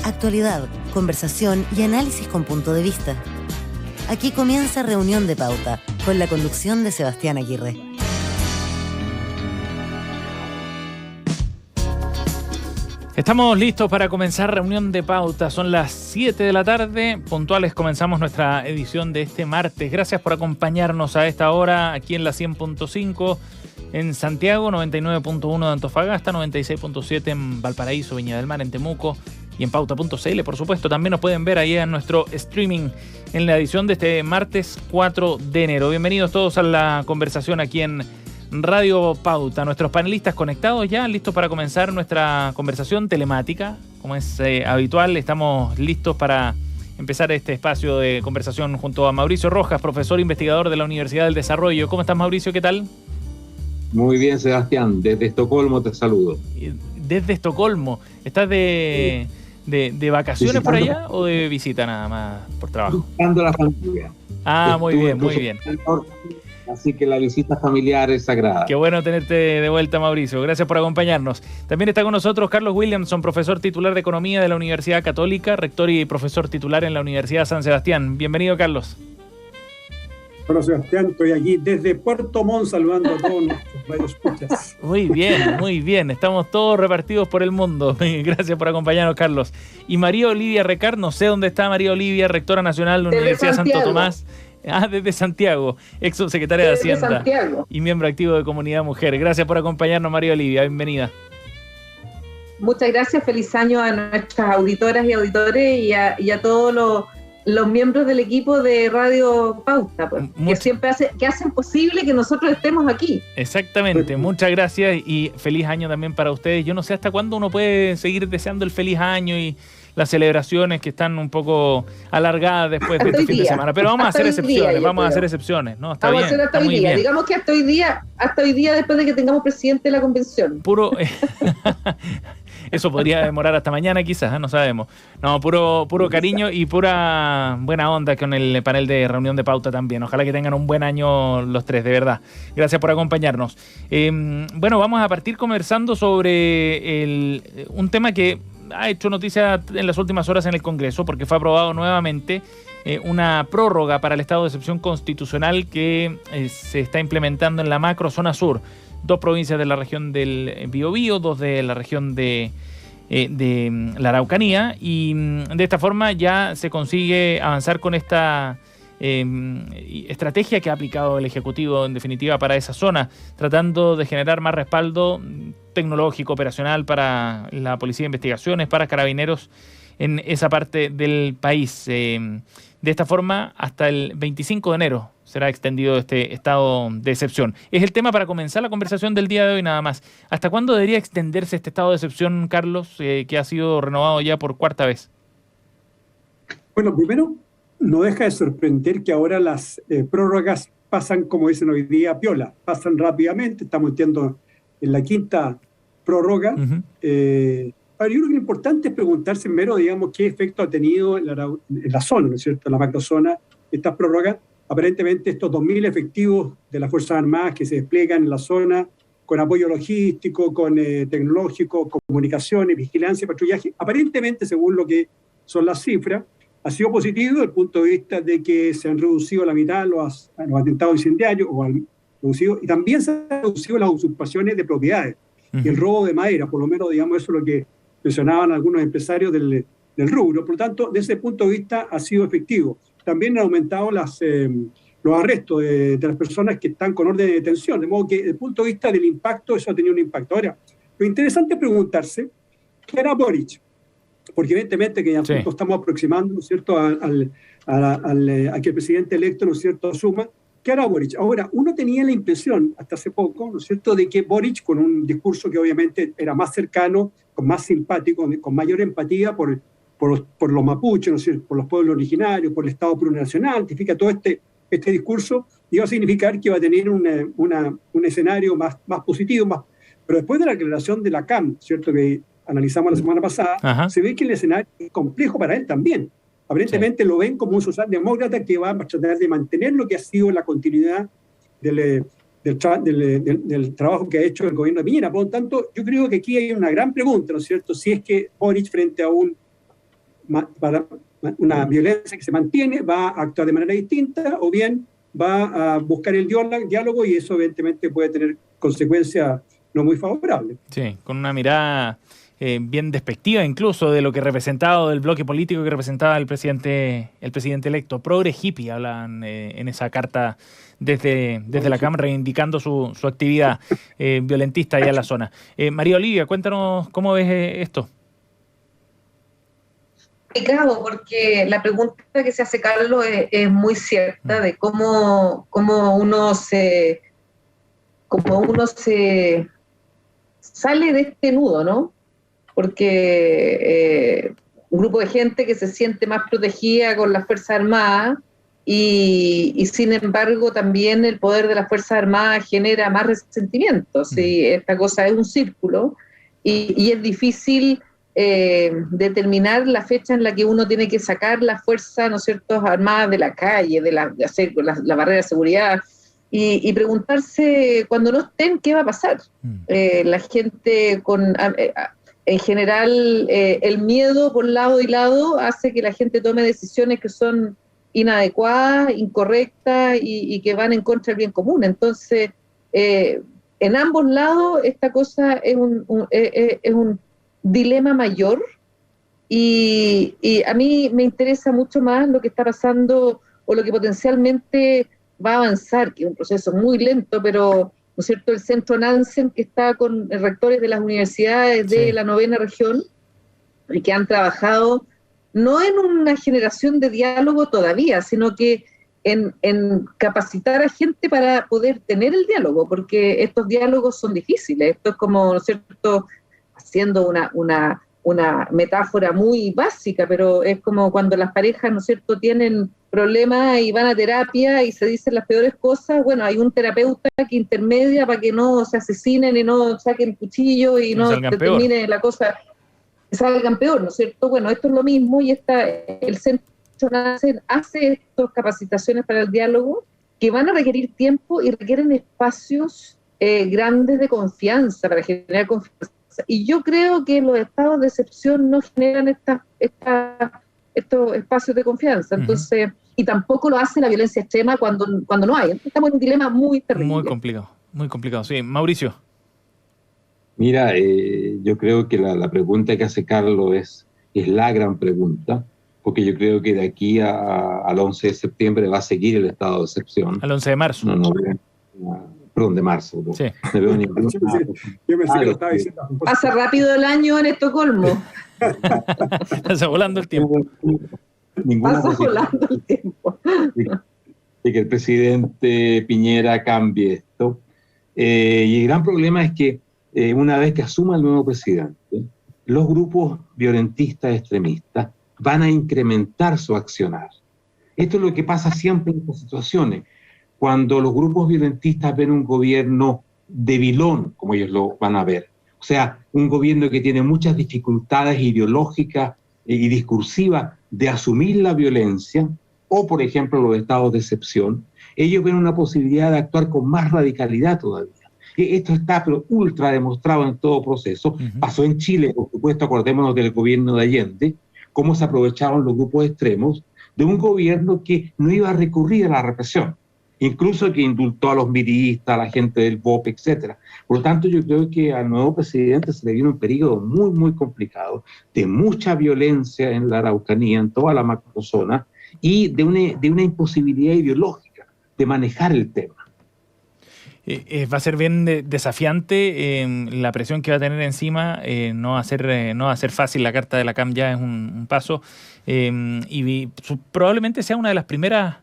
Actualidad, conversación y análisis con punto de vista. Aquí comienza Reunión de Pauta, con la conducción de Sebastián Aguirre. Estamos listos para comenzar Reunión de Pauta. Son las 7 de la tarde. Puntuales comenzamos nuestra edición de este martes. Gracias por acompañarnos a esta hora aquí en la 100.5 en Santiago, 99.1 de Antofagasta, 96.7 en Valparaíso, Viña del Mar, en Temuco y en pauta.cl. Por supuesto, también nos pueden ver ahí en nuestro streaming en la edición de este martes 4 de enero. Bienvenidos todos a la conversación aquí en Radio Pauta. Nuestros panelistas conectados ya, listos para comenzar nuestra conversación telemática. Como es habitual, estamos listos para empezar este espacio de conversación junto a Mauricio Rojas, profesor investigador de la Universidad del Desarrollo. ¿Cómo estás, Mauricio? ¿Qué tal? Muy bien, Sebastián. Desde Estocolmo te saludo. Desde Estocolmo. ¿Estás de vacaciones por allá o de visita nada más por trabajo? Visitando a la familia. Muy bien, muy bien. Así que la visita familiar es sagrada. Qué bueno tenerte de vuelta, Mauricio. Gracias por acompañarnos. También está con nosotros Carlos Williamson, profesor titular de Economía de la Universidad Católica, rector y profesor titular en la Universidad San Sebastián. Bienvenido, Carlos. Bueno, Sebastián, estoy aquí desde Puerto Montt saludando a todos nuestros radioescuchas. Muy bien, muy bien. Estamos todos repartidos por el mundo. Gracias por acompañarnos, Carlos. Y María Olivia Recart, no sé dónde está María Olivia, rectora nacional de la Universidad Santo Tomás. Desde Santiago, ex subsecretaria de Hacienda Santiago y miembro activo de Comunidad Mujer. Gracias por acompañarnos, María Olivia. Bienvenida. Muchas gracias. Feliz año a nuestras auditoras y auditores y a todos los miembros del equipo de Radio Pauta, pues, que siempre hacen posible que nosotros estemos aquí. Exactamente, muchas gracias y feliz año también para ustedes. Yo no sé hasta cuándo uno puede seguir deseando el feliz año y las celebraciones que están un poco alargadas después de este fin de semana, pero vamos a hacer excepciones, ¿no? Vamos a hacer hasta hoy día, digamos que hasta hoy día después de que tengamos presidente de la convención. Puro... Eso podría demorar hasta mañana quizás, no sabemos. No, puro cariño y pura buena onda con el panel de Reunión de Pauta también. Ojalá que tengan un buen año los tres, de verdad. Gracias por acompañarnos. Bueno, vamos a partir conversando sobre un tema que ha hecho noticia en las últimas horas en el Congreso, porque fue aprobado nuevamente una prórroga para el estado de excepción constitucional que se está implementando en la macrozona sur. 2 provincias de la región del Biobío, 2 de la región de la Araucanía, y de esta forma ya se consigue avanzar con esta estrategia que ha aplicado el Ejecutivo en definitiva para esa zona, tratando de generar más respaldo tecnológico, operacional para la Policía de Investigaciones, para Carabineros en esa parte del país. De esta forma, hasta el 25 de enero será extendido este estado de excepción. Es el tema para comenzar la conversación del día de hoy nada más. ¿Hasta cuándo debería extenderse este estado de excepción, Carlos, que ha sido renovado ya por 4ª vez? Bueno, primero, no deja de sorprender que ahora las prórrogas pasan, como dicen hoy día, piola, pasan rápidamente. Estamos entiendo en la 5ª prórroga. Uh-huh. Ahora, yo creo que lo importante es preguntarse primero, digamos, qué efecto ha tenido en la zona, ¿no es cierto?, en la macrozona, estas prórrogas. Aparentemente estos 2.000 efectivos de las Fuerzas Armadas que se despliegan en la zona con apoyo logístico, con tecnológico, comunicaciones, vigilancia, patrullaje, aparentemente, según lo que son las cifras, ha sido positivo desde el punto de vista de que se han reducido a la mitad los atentados incendiarios, y también se han reducido las usurpaciones de propiedades y el robo de madera, por lo menos, digamos, eso es lo que mencionaban algunos empresarios del rubro. Por lo tanto, desde ese punto de vista ha sido efectivo. También han aumentado los arrestos de las personas que están con orden de detención, de modo que desde el punto de vista del impacto, eso ha tenido un impacto. Ahora, lo interesante es preguntarse, ¿qué hará Boric? Porque evidentemente que ya estamos aproximando, ¿no es cierto?, a que el presidente electo, ¿no es cierto?, asuma. ¿Qué hará Boric? Ahora, uno tenía la impresión, hasta hace poco, ¿no es cierto?, de que Boric, con un discurso que obviamente era más cercano, más simpático, con mayor empatía por los mapuches, ¿no es cierto?, por los pueblos originarios, por el Estado plurinacional, significa todo este discurso, iba a significar que iba a tener un escenario más positivo, pero después de la declaración de la CAM, ¿cierto?, que analizamos la semana pasada, se ve que el escenario es complejo para él también. Aparentemente lo ven como un socialdemócrata que va a tratar de mantener lo que ha sido la continuidad del trabajo que ha hecho el gobierno de Piñera. Por lo tanto, yo creo que aquí hay una gran pregunta, ¿no es cierto?, si es que Boric, frente a un para una violencia que se mantiene, va a actuar de manera distinta, o bien va a buscar el diálogo, y eso evidentemente puede tener consecuencias no muy favorables. Sí, con una mirada bien despectiva incluso de lo que representaba, del bloque político que representaba el presidente electo. Progre hippie hablan en esa carta desde la Cámara, reivindicando su actividad violentista allá en la zona. María Olivia, cuéntanos cómo ves esto. Complicado, porque la pregunta que se hace Carlos es muy cierta, de cómo uno se sale de este nudo, ¿no? Porque un grupo de gente que se siente más protegida con las Fuerzas Armadas, y sin embargo también el poder de las Fuerzas Armadas genera más resentimiento. ¿Sí? Esta cosa es un círculo, y es difícil determinar la fecha en la que uno tiene que sacar las fuerzas, ¿no es cierto?, armadas de la calle, de hacer la barrera de seguridad, y preguntarse cuando no estén qué va a pasar. La gente en general, el miedo por lado y lado hace que la gente tome decisiones que son inadecuadas, incorrectas, y que van en contra del bien común. Entonces, en ambos lados esta cosa es un dilema mayor, y a mí me interesa mucho más lo que está pasando, o lo que potencialmente va a avanzar, que es un proceso muy lento, pero, ¿no es cierto?, el Centro Nansen, que está con rectores de las universidades de la 9ª región, y que han trabajado no en una generación de diálogo todavía, sino que en capacitar a gente para poder tener el diálogo, porque estos diálogos son difíciles. Esto es como, ¿no es cierto?, haciendo una metáfora muy básica, pero es como cuando las parejas, ¿no es cierto?, tienen problemas y van a terapia y se dicen las peores cosas. Bueno, hay un terapeuta que intermedia para que no se asesinen y no saquen cuchillo y no termine la cosa, que salgan peor, ¿no es cierto? Bueno, esto es lo mismo, y el Centro Nansen hace estas capacitaciones para el diálogo que van a requerir tiempo y requieren espacios grandes de confianza, para generar confianza. Y yo creo que los estados de excepción no generan estos espacios de confianza. Entonces, y tampoco lo hace la violencia extrema cuando no hay. Estamos en un dilema muy terrible. Muy complicado. Sí, Mauricio. Mira, yo creo que la pregunta que hace Carlos es la gran pregunta, porque yo creo que de aquí al 11 de septiembre va a seguir el estado de excepción. Al 11 de marzo. Perdón, de marzo. Sí. No veo ningún... Yo pensé que lo estaba diciendo. Pasa rápido el año en Estocolmo. Pasa volando el tiempo. Pasa volando el tiempo. De que el presidente Piñera cambie esto. Y el gran problema es que una vez que asuma el nuevo presidente, los grupos violentistas extremistas van a incrementar su accionar. Esto es lo que pasa siempre en estas situaciones. Cuando los grupos violentistas ven un gobierno debilón, como ellos lo van a ver, o sea, un gobierno que tiene muchas dificultades ideológicas y discursivas de asumir la violencia, o por ejemplo los estados de excepción, ellos ven una posibilidad de actuar con más radicalidad todavía. Esto está pero ultra demostrado en todo proceso. Pasó en Chile, por supuesto, acordémonos del gobierno de Allende, cómo se aprovecharon los grupos extremos de un gobierno que no iba a recurrir a la represión, incluso que indultó a los miristas, a la gente del BOP, etc. Por lo tanto, yo creo que al nuevo presidente se le viene un periodo muy, muy complicado, de mucha violencia en la Araucanía, en toda la macrozona, y de una imposibilidad ideológica de manejar el tema. Va a ser bien desafiante la presión que va a tener encima. No va a ser fácil. La carta de la CAM ya es un paso, y probablemente sea una de las primeras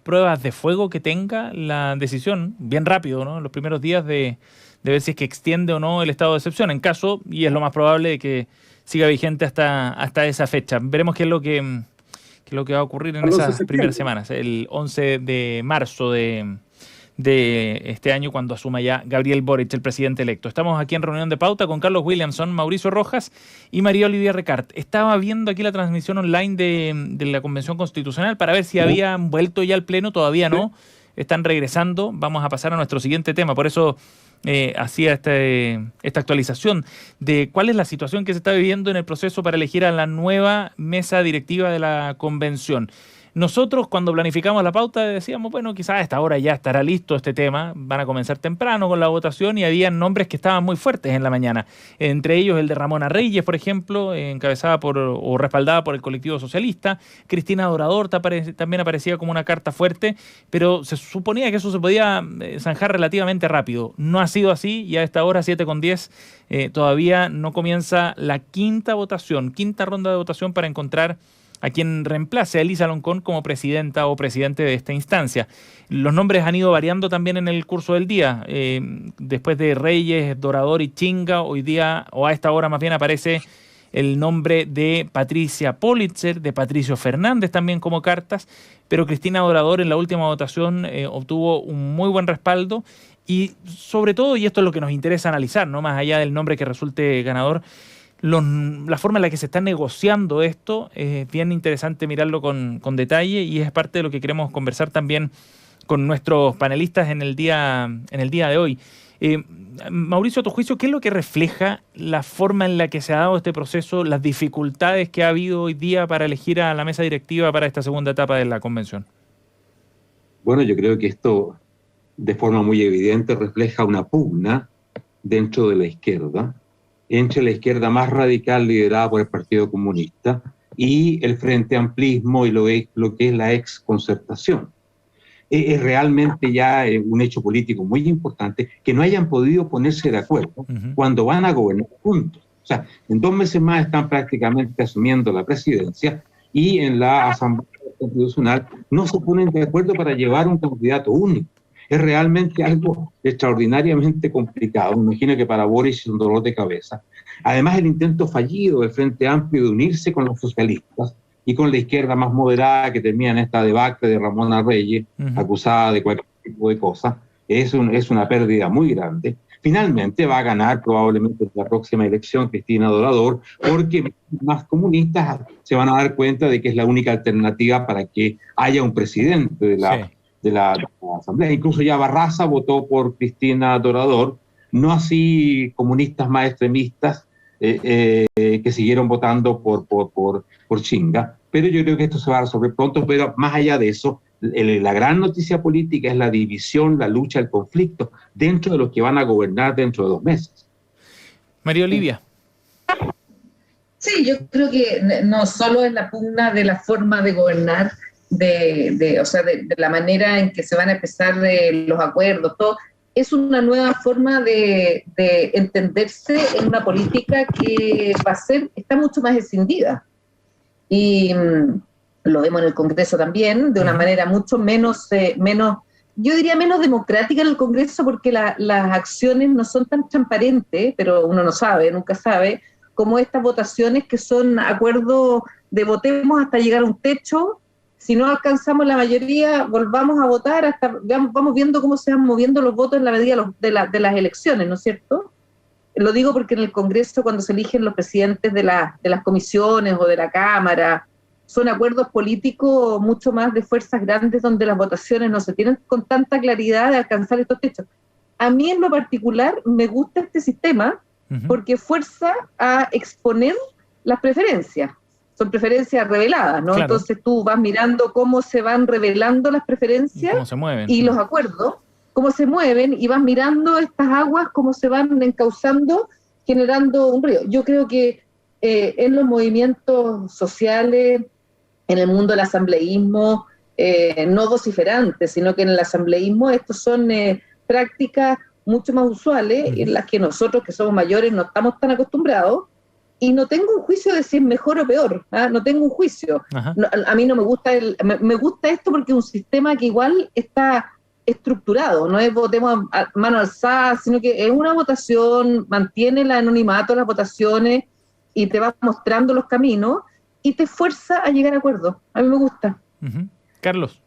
pruebas de fuego que tenga la decisión, bien rápido, ¿no?, en los primeros días de ver si es que extiende o no el estado de excepción, en caso, y es lo más probable, de que siga vigente hasta esa fecha. Veremos qué es lo que va a ocurrir en esas primeras semanas, el 11 de marzo de este año, cuando asuma ya Gabriel Boric, el presidente electo. Estamos aquí en Reunión de Pauta con Carlos Williamson, Mauricio Rojas y María Olivia Recart. Estaba viendo aquí la transmisión online de la Convención Constitucional para ver si habían vuelto ya al Pleno. Todavía no, están regresando. Vamos a pasar a nuestro siguiente tema, por eso hacía esta actualización de cuál es la situación que se está viviendo en el proceso para elegir a la nueva mesa directiva de la convención. Nosotros, cuando planificamos la pauta, decíamos, bueno, quizás a esta hora ya estará listo este tema, van a comenzar temprano con la votación, y había nombres que estaban muy fuertes en la mañana. Entre ellos el de Ramona Reyes, por ejemplo, encabezada o respaldada por el colectivo socialista. Cristina Dorador también aparecía como una carta fuerte, pero se suponía que eso se podía zanjar relativamente rápido. No ha sido así, y a esta hora, 7:10, todavía no comienza la quinta ronda de votación para encontrar a quien reemplace a Elisa Loncón como presidenta o presidente de esta instancia. Los nombres han ido variando también en el curso del día. Después de Reyes, Dorador y Chinga, hoy día, o a esta hora más bien, aparece el nombre de Patricia Politzer, de Patricio Fernández también como cartas, pero Cristina Dorador en la última votación obtuvo un muy buen respaldo, y sobre todo, y esto es lo que nos interesa analizar, ¿no? Más allá del nombre que resulte ganador, la forma en la que se está negociando esto es bien interesante mirarlo con detalle, y es parte de lo que queremos conversar también con nuestros panelistas en el día de hoy. Mauricio, a tu juicio, ¿qué es lo que refleja la forma en la que se ha dado este proceso, las dificultades que ha habido hoy día para elegir a la mesa directiva para esta segunda etapa de la convención? Bueno, yo creo que esto de forma muy evidente refleja una pugna dentro de la izquierda, entre la izquierda más radical liderada por el Partido Comunista y el Frente Amplismo y lo que es la exconcertación. Es realmente ya un hecho político muy importante que no hayan podido ponerse de acuerdo cuando van a gobernar juntos. O sea, en 2 meses más están prácticamente asumiendo la presidencia, y en la Asamblea Constitucional no se ponen de acuerdo para llevar un candidato único. Es realmente algo extraordinariamente complicado. Me imagino que para Boris es un dolor de cabeza. Además, el intento fallido del Frente Amplio de unirse con los socialistas y con la izquierda más moderada, que termina en esta debacle de Ramona Reyes, acusada de cualquier tipo de cosa, es una pérdida muy grande. Finalmente va a ganar probablemente en la próxima elección Cristina Dorador, porque más comunistas se van a dar cuenta de que es la única alternativa para que haya un presidente de la Asamblea. Incluso ya Barraza votó por Cristina Dorador, no así comunistas más extremistas que siguieron votando por Chinga. Pero yo creo que esto se va a resolver pronto. Pero más allá de eso, la gran noticia política es la división, la lucha, el conflicto dentro de los que van a gobernar dentro de 2 meses. María Olivia. Sí, yo creo que no solo es la pugna de la forma de gobernar, de la manera en que se van a empezar los acuerdos, todo. Es una nueva forma de entenderse en una política que está mucho más escindida. Y lo vemos en el Congreso también, de una manera mucho menos, yo diría menos democrática en el Congreso, porque las acciones no son tan transparentes, pero uno no sabe, nunca sabe, como estas votaciones que son acuerdos de votemos hasta llegar a un techo. Si no alcanzamos la mayoría, volvamos a votar, vamos viendo cómo se van moviendo los votos en la medida de las elecciones, ¿no es cierto? Lo digo porque en el Congreso, cuando se eligen los presidentes de las comisiones o de la Cámara, son acuerdos políticos mucho más de fuerzas grandes, donde las votaciones no se tienen con tanta claridad de alcanzar estos techos. A mí en lo particular me gusta este sistema porque fuerza a exponer las preferencias. Son preferencias reveladas, ¿no? Claro. Entonces tú vas mirando cómo se van revelando las preferencias cómo se mueven, y los acuerdos, cómo se mueven, y vas mirando estas aguas, cómo se van encauzando, generando un río. Yo creo que en los movimientos sociales, en el mundo del asambleísmo, no vociferantes, sino que en el asambleísmo estos son prácticas mucho más usuales, en las que nosotros que somos mayores no estamos tan acostumbrados. Y no tengo un juicio de si es mejor o peor, ¿ah? No tengo un juicio. No, a mí no me gusta me gusta esto porque es un sistema que igual está estructurado, no es votemos a mano alzada, sino que es una votación, mantiene el anonimato de las votaciones y te va mostrando los caminos y te fuerza a llegar a acuerdos. A mí me gusta. Carlos.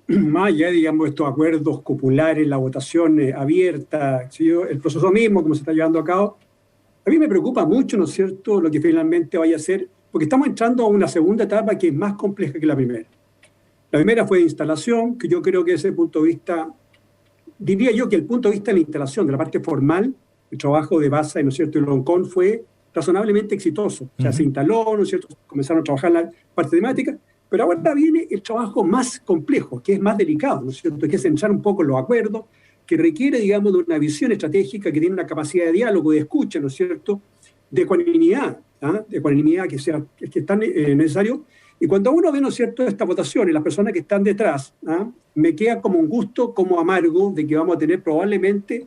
Más allá, digamos, estos acuerdos cupulares, la votación abierta, ¿sí? El proceso mismo, como se está llevando a cabo, a mí me preocupa mucho, ¿no es cierto?, lo que finalmente vaya a ser, porque estamos entrando a una segunda etapa que es más compleja que la primera. La primera fue de instalación, que yo creo que desde ese punto de vista diría yo que el punto de vista de la instalación, de la parte formal, el trabajo de Basa, ¿no es cierto?, y Loncón fue razonablemente exitoso. O sea, se instaló, ¿no es cierto?, comenzaron a trabajar la parte temática, pero ahora viene el trabajo más complejo, que es más delicado, ¿no es cierto?, que es entrar un poco en los acuerdos, que requiere, digamos, de una visión estratégica, que tiene una capacidad de diálogo, de escucha, ¿no es cierto?, de ecuanimidad, de ecuanimidad que es tan necesario. Y cuando uno ve, ¿no es cierto?, esta votación y las personas que están detrás, me queda como un gusto, como amargo, de que vamos a tener probablemente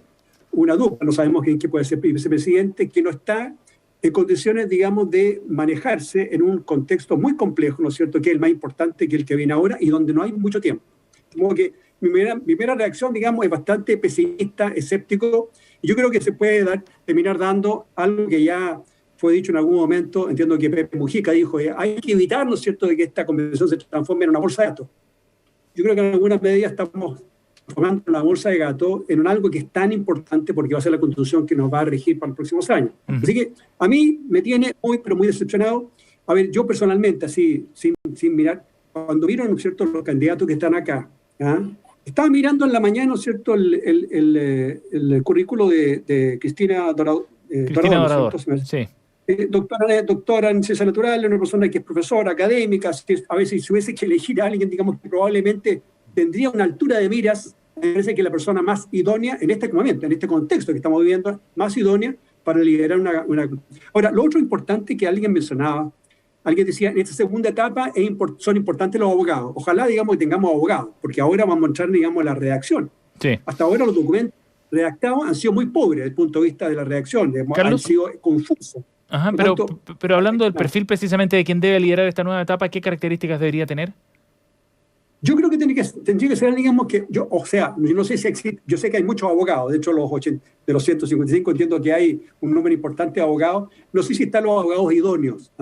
una dupla. No sabemos quién puede ser vicepresidente, que no está en condiciones, digamos, de manejarse en un contexto muy complejo, ¿no es cierto?, que es el más importante, que el que viene ahora, y donde no hay mucho tiempo. Como que mi primera reacción, digamos, es bastante pesimista, escéptico, y yo creo que se puede terminar dando algo que ya fue dicho en algún momento. Entiendo que Pepe Mujica dijo, hay que evitar, ¿no es cierto?, de que esta convención se transforme en una bolsa de gatos. Yo creo que en algunas medidas estamos transformando una bolsa de gatos en algo que es tan importante, porque va a ser la Constitución que nos va a regir para los próximos años. Así que a mí me tiene muy, pero muy decepcionado. A ver, yo personalmente, así, sin mirar, cuando vieron, ¿no es cierto?, los candidatos que están acá, estaba mirando en la mañana, ¿no es cierto?, el currículo de Cristina Dorador. Sí. Doctora en ciencias naturales, una persona que es profesora, académica. A veces si hubiese que elegir a alguien, digamos, que probablemente tendría una altura de miras, me parece que la persona más idónea en este momento, en este contexto que estamos viviendo, más idónea para liderar una... Ahora, lo otro importante que alguien mencionaba, alguien decía, en esta segunda etapa son importantes los abogados. Ojalá, digamos, que tengamos abogados, porque ahora vamos a mostrar, digamos, la redacción. Sí. Hasta ahora los documentos redactados han sido muy pobres desde el punto de vista de la redacción, han sido confusos. Ajá, pero hablando del perfil precisamente de quien debe liderar esta nueva etapa, ¿qué características debería tener? Yo creo que tendría que ser, digamos, yo no sé si existe, yo sé que hay muchos abogados, de hecho de los 155 entiendo que hay un número importante de abogados, no sé si están los abogados idóneos,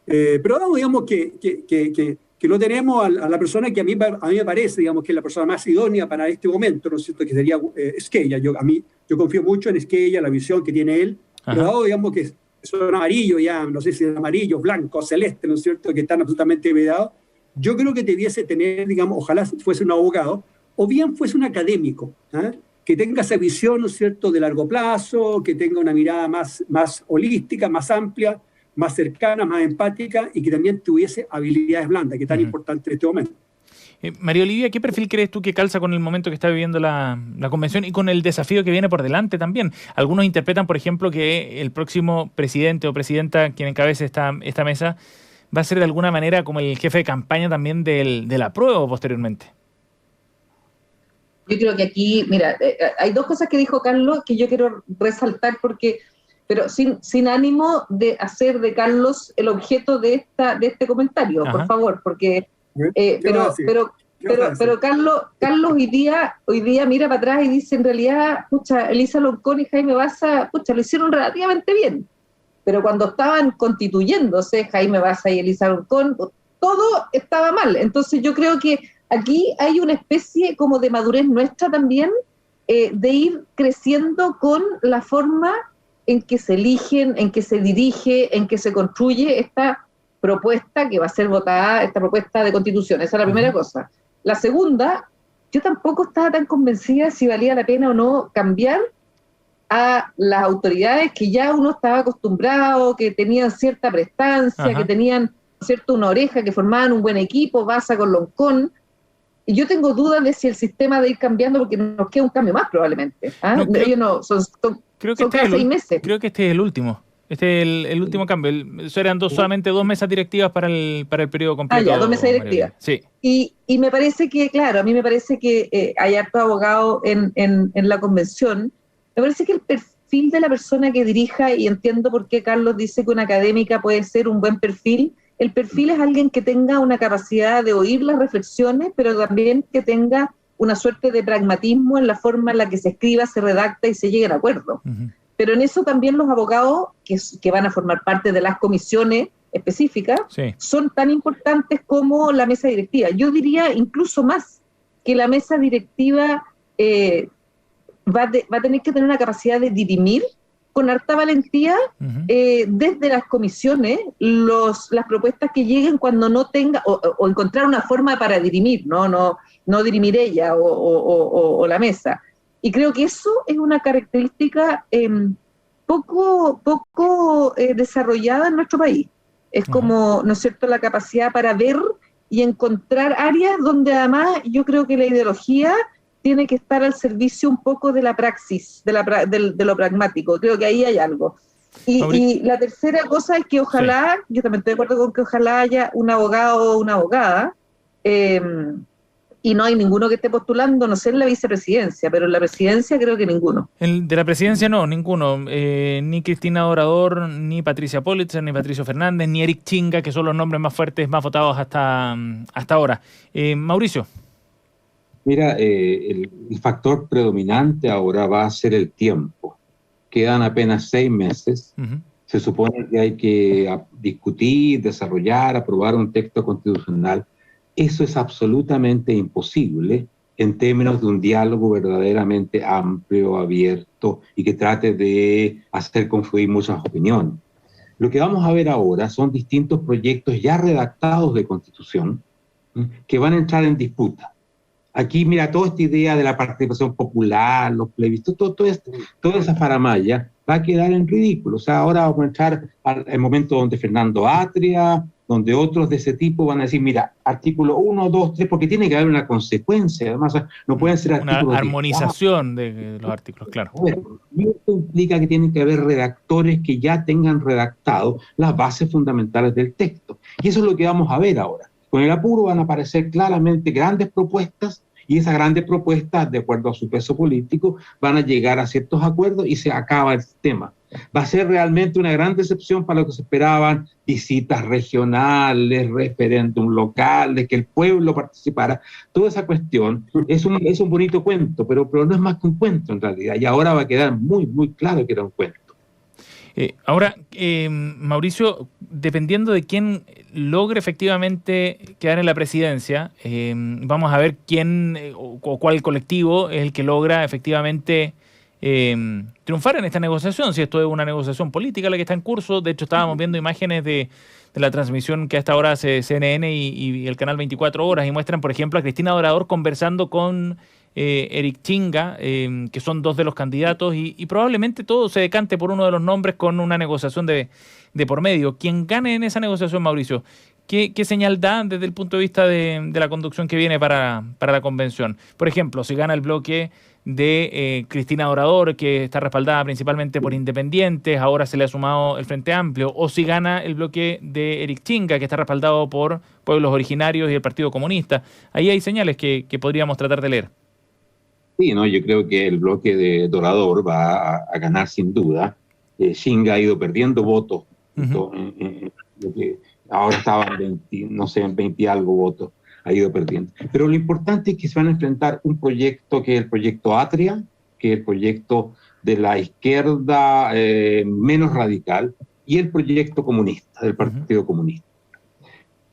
pero digamos que no tenemos a la persona que a mí me parece, digamos, que es la persona más idónea para este momento, ¿no es cierto?, que sería Scalia. Yo confío mucho en Scalia, la visión que tiene él, pero dado, digamos, que son amarillos ya, no sé si es amarillo, blanco, celeste, ¿no es cierto?, que están absolutamente vedados, yo creo que debiese tener, digamos, ojalá fuese un abogado, o bien fuese un académico, que tenga esa visión, ¿no es cierto?, de largo plazo, que tenga una mirada más holística, más amplia, más cercana, más empática, y que también tuviese habilidades blandas, que es tan importante en este momento. María Olivia, ¿qué perfil crees tú que calza con el momento que está viviendo la convención y con el desafío que viene por delante también? Algunos interpretan, por ejemplo, que el próximo presidente o presidenta quien encabece esta mesa va a ser de alguna manera como el jefe de campaña también del apruebo posteriormente. Yo creo que aquí, mira, hay dos cosas que dijo Carlos que yo quiero resaltar, pero sin ánimo de hacer de Carlos el objeto de este comentario, por favor, porque pero Carlos hoy día mira para atrás y dice, en realidad, pucha, Elisa Loncón y Jaime Basa, pucha, lo hicieron relativamente bien, pero cuando estaban constituyéndose Jaime Basa y Elisa Loncón, todo estaba mal. Entonces yo creo que aquí hay una especie como de madurez nuestra también, de ir creciendo con la forma en que se eligen, en que se dirige, en que se construye esta propuesta que va a ser votada, esta propuesta de constitución. Esa es la primera cosa. La segunda, yo tampoco estaba tan convencida si valía la pena o no cambiar a las autoridades que ya uno estaba acostumbrado, que tenían cierta prestancia, que tenían, ¿cierto?, una oreja, que formaban un buen equipo, Basa con Loncón. Y yo tengo dudas de si el sistema de ir cambiando, porque nos queda un cambio más probablemente. Ellos no, son casi 6 meses. Creo que este es el último. Este es el último cambio. Eso eran solamente 2 mesas directivas para el periodo completo. 2 mesas directivas. Sí. Y me parece que, claro, a mí me parece que hay harto abogado en la convención. Me parece que el perfil de la persona que dirija, y entiendo por qué Carlos dice que una académica puede ser un buen perfil, el perfil es alguien que tenga una capacidad de oír las reflexiones, pero también que tenga una suerte de pragmatismo en la forma en la que se escriba, se redacta y se llegue a acuerdo. Pero en eso también los abogados que van a formar parte de las comisiones específicas son tan importantes como la mesa directiva. Yo diría incluso más que la mesa directiva va a tener que tener una capacidad de dirimir con harta valentía desde las comisiones las propuestas que lleguen cuando no tenga, o encontrar una forma para dirimir, no dirimir ella o la mesa. Y creo que eso es una característica poco desarrollada en nuestro país. Es como, ¿no es cierto?, la capacidad para ver y encontrar áreas donde además yo creo que la ideología tiene que estar al servicio un poco de la praxis, de lo pragmático. Creo que ahí hay algo. Y la tercera cosa es que ojalá, yo también estoy de acuerdo con que ojalá haya un abogado o una abogada, y no hay ninguno que esté postulando, no sé, en la vicepresidencia, pero en la presidencia creo que ninguno. De la presidencia no, ninguno. Ni Cristina Dorador, ni Patricia Politzer, ni Patricio Fernández, ni Eric Chinga, que son los nombres más fuertes, más votados hasta ahora. Mauricio. Mira, el factor predominante ahora va a ser el tiempo. Quedan apenas 6 meses. Uh-huh. Se supone que hay que discutir, desarrollar, aprobar un texto constitucional. Eso es absolutamente imposible en términos de un diálogo verdaderamente amplio, abierto y que trate de hacer confluir muchas opiniones. Lo que vamos a ver ahora son distintos proyectos ya redactados de constitución que van a entrar en disputa. Aquí, mira, toda esta idea de la participación popular, los plebiscitos, toda esa faramalla va a quedar en ridículo. O sea, ahora vamos a entrar al momento donde Fernando Atria, donde otros de ese tipo van a decir, mira, artículo 1, 2, 3, porque tiene que haber una consecuencia. Además, no pueden ser artículos... Una armonización de los artículos, claro. Esto implica que tienen que haber redactores que ya tengan redactado las bases fundamentales del texto. Y eso es lo que vamos a ver ahora. Con el apuro van a aparecer claramente grandes propuestas y esas grandes propuestas, de acuerdo a su peso político, van a llegar a ciertos acuerdos y se acaba el tema. Va a ser realmente una gran decepción para lo que se esperaban, visitas regionales, referéndum locales, que el pueblo participara. Toda esa cuestión es un bonito cuento, pero no es más que un cuento en realidad. Y ahora va a quedar muy, muy claro que era un cuento. Ahora, Mauricio, dependiendo de quién logre efectivamente quedar en la presidencia, vamos a ver quién o cuál colectivo es el que logra efectivamente triunfar en esta negociación, si esto es una negociación política la que está en curso. De hecho, estábamos viendo imágenes de la transmisión que a esta hora hace CNN y el canal 24 Horas y muestran, por ejemplo, a Cristina Dorador conversando con Eric Chinga, que son dos de los candidatos, y probablemente todo se decante por uno de los nombres con una negociación de por medio. Quien gane en esa negociación, Mauricio, ¿qué señal da desde el punto de vista de la conducción que viene para la convención? Por ejemplo, si gana el bloque de Cristina Dorador, que está respaldada principalmente por independientes, ahora se le ha sumado el Frente Amplio, o si gana el bloque de Eric Chinga, que está respaldado por pueblos originarios y el Partido Comunista. Ahí hay señales que podríamos tratar de leer. Sí, no, yo creo que el bloque de Dorador va a ganar sin duda. Chinga ha ido perdiendo votos. Uh-huh. Ahora estaban en 20 y algo votos, ha ido perdiendo. Pero lo importante es que se van a enfrentar un proyecto que es el proyecto Atria, que es el proyecto de la izquierda menos radical, y el proyecto comunista, del Partido uh-huh. Comunista.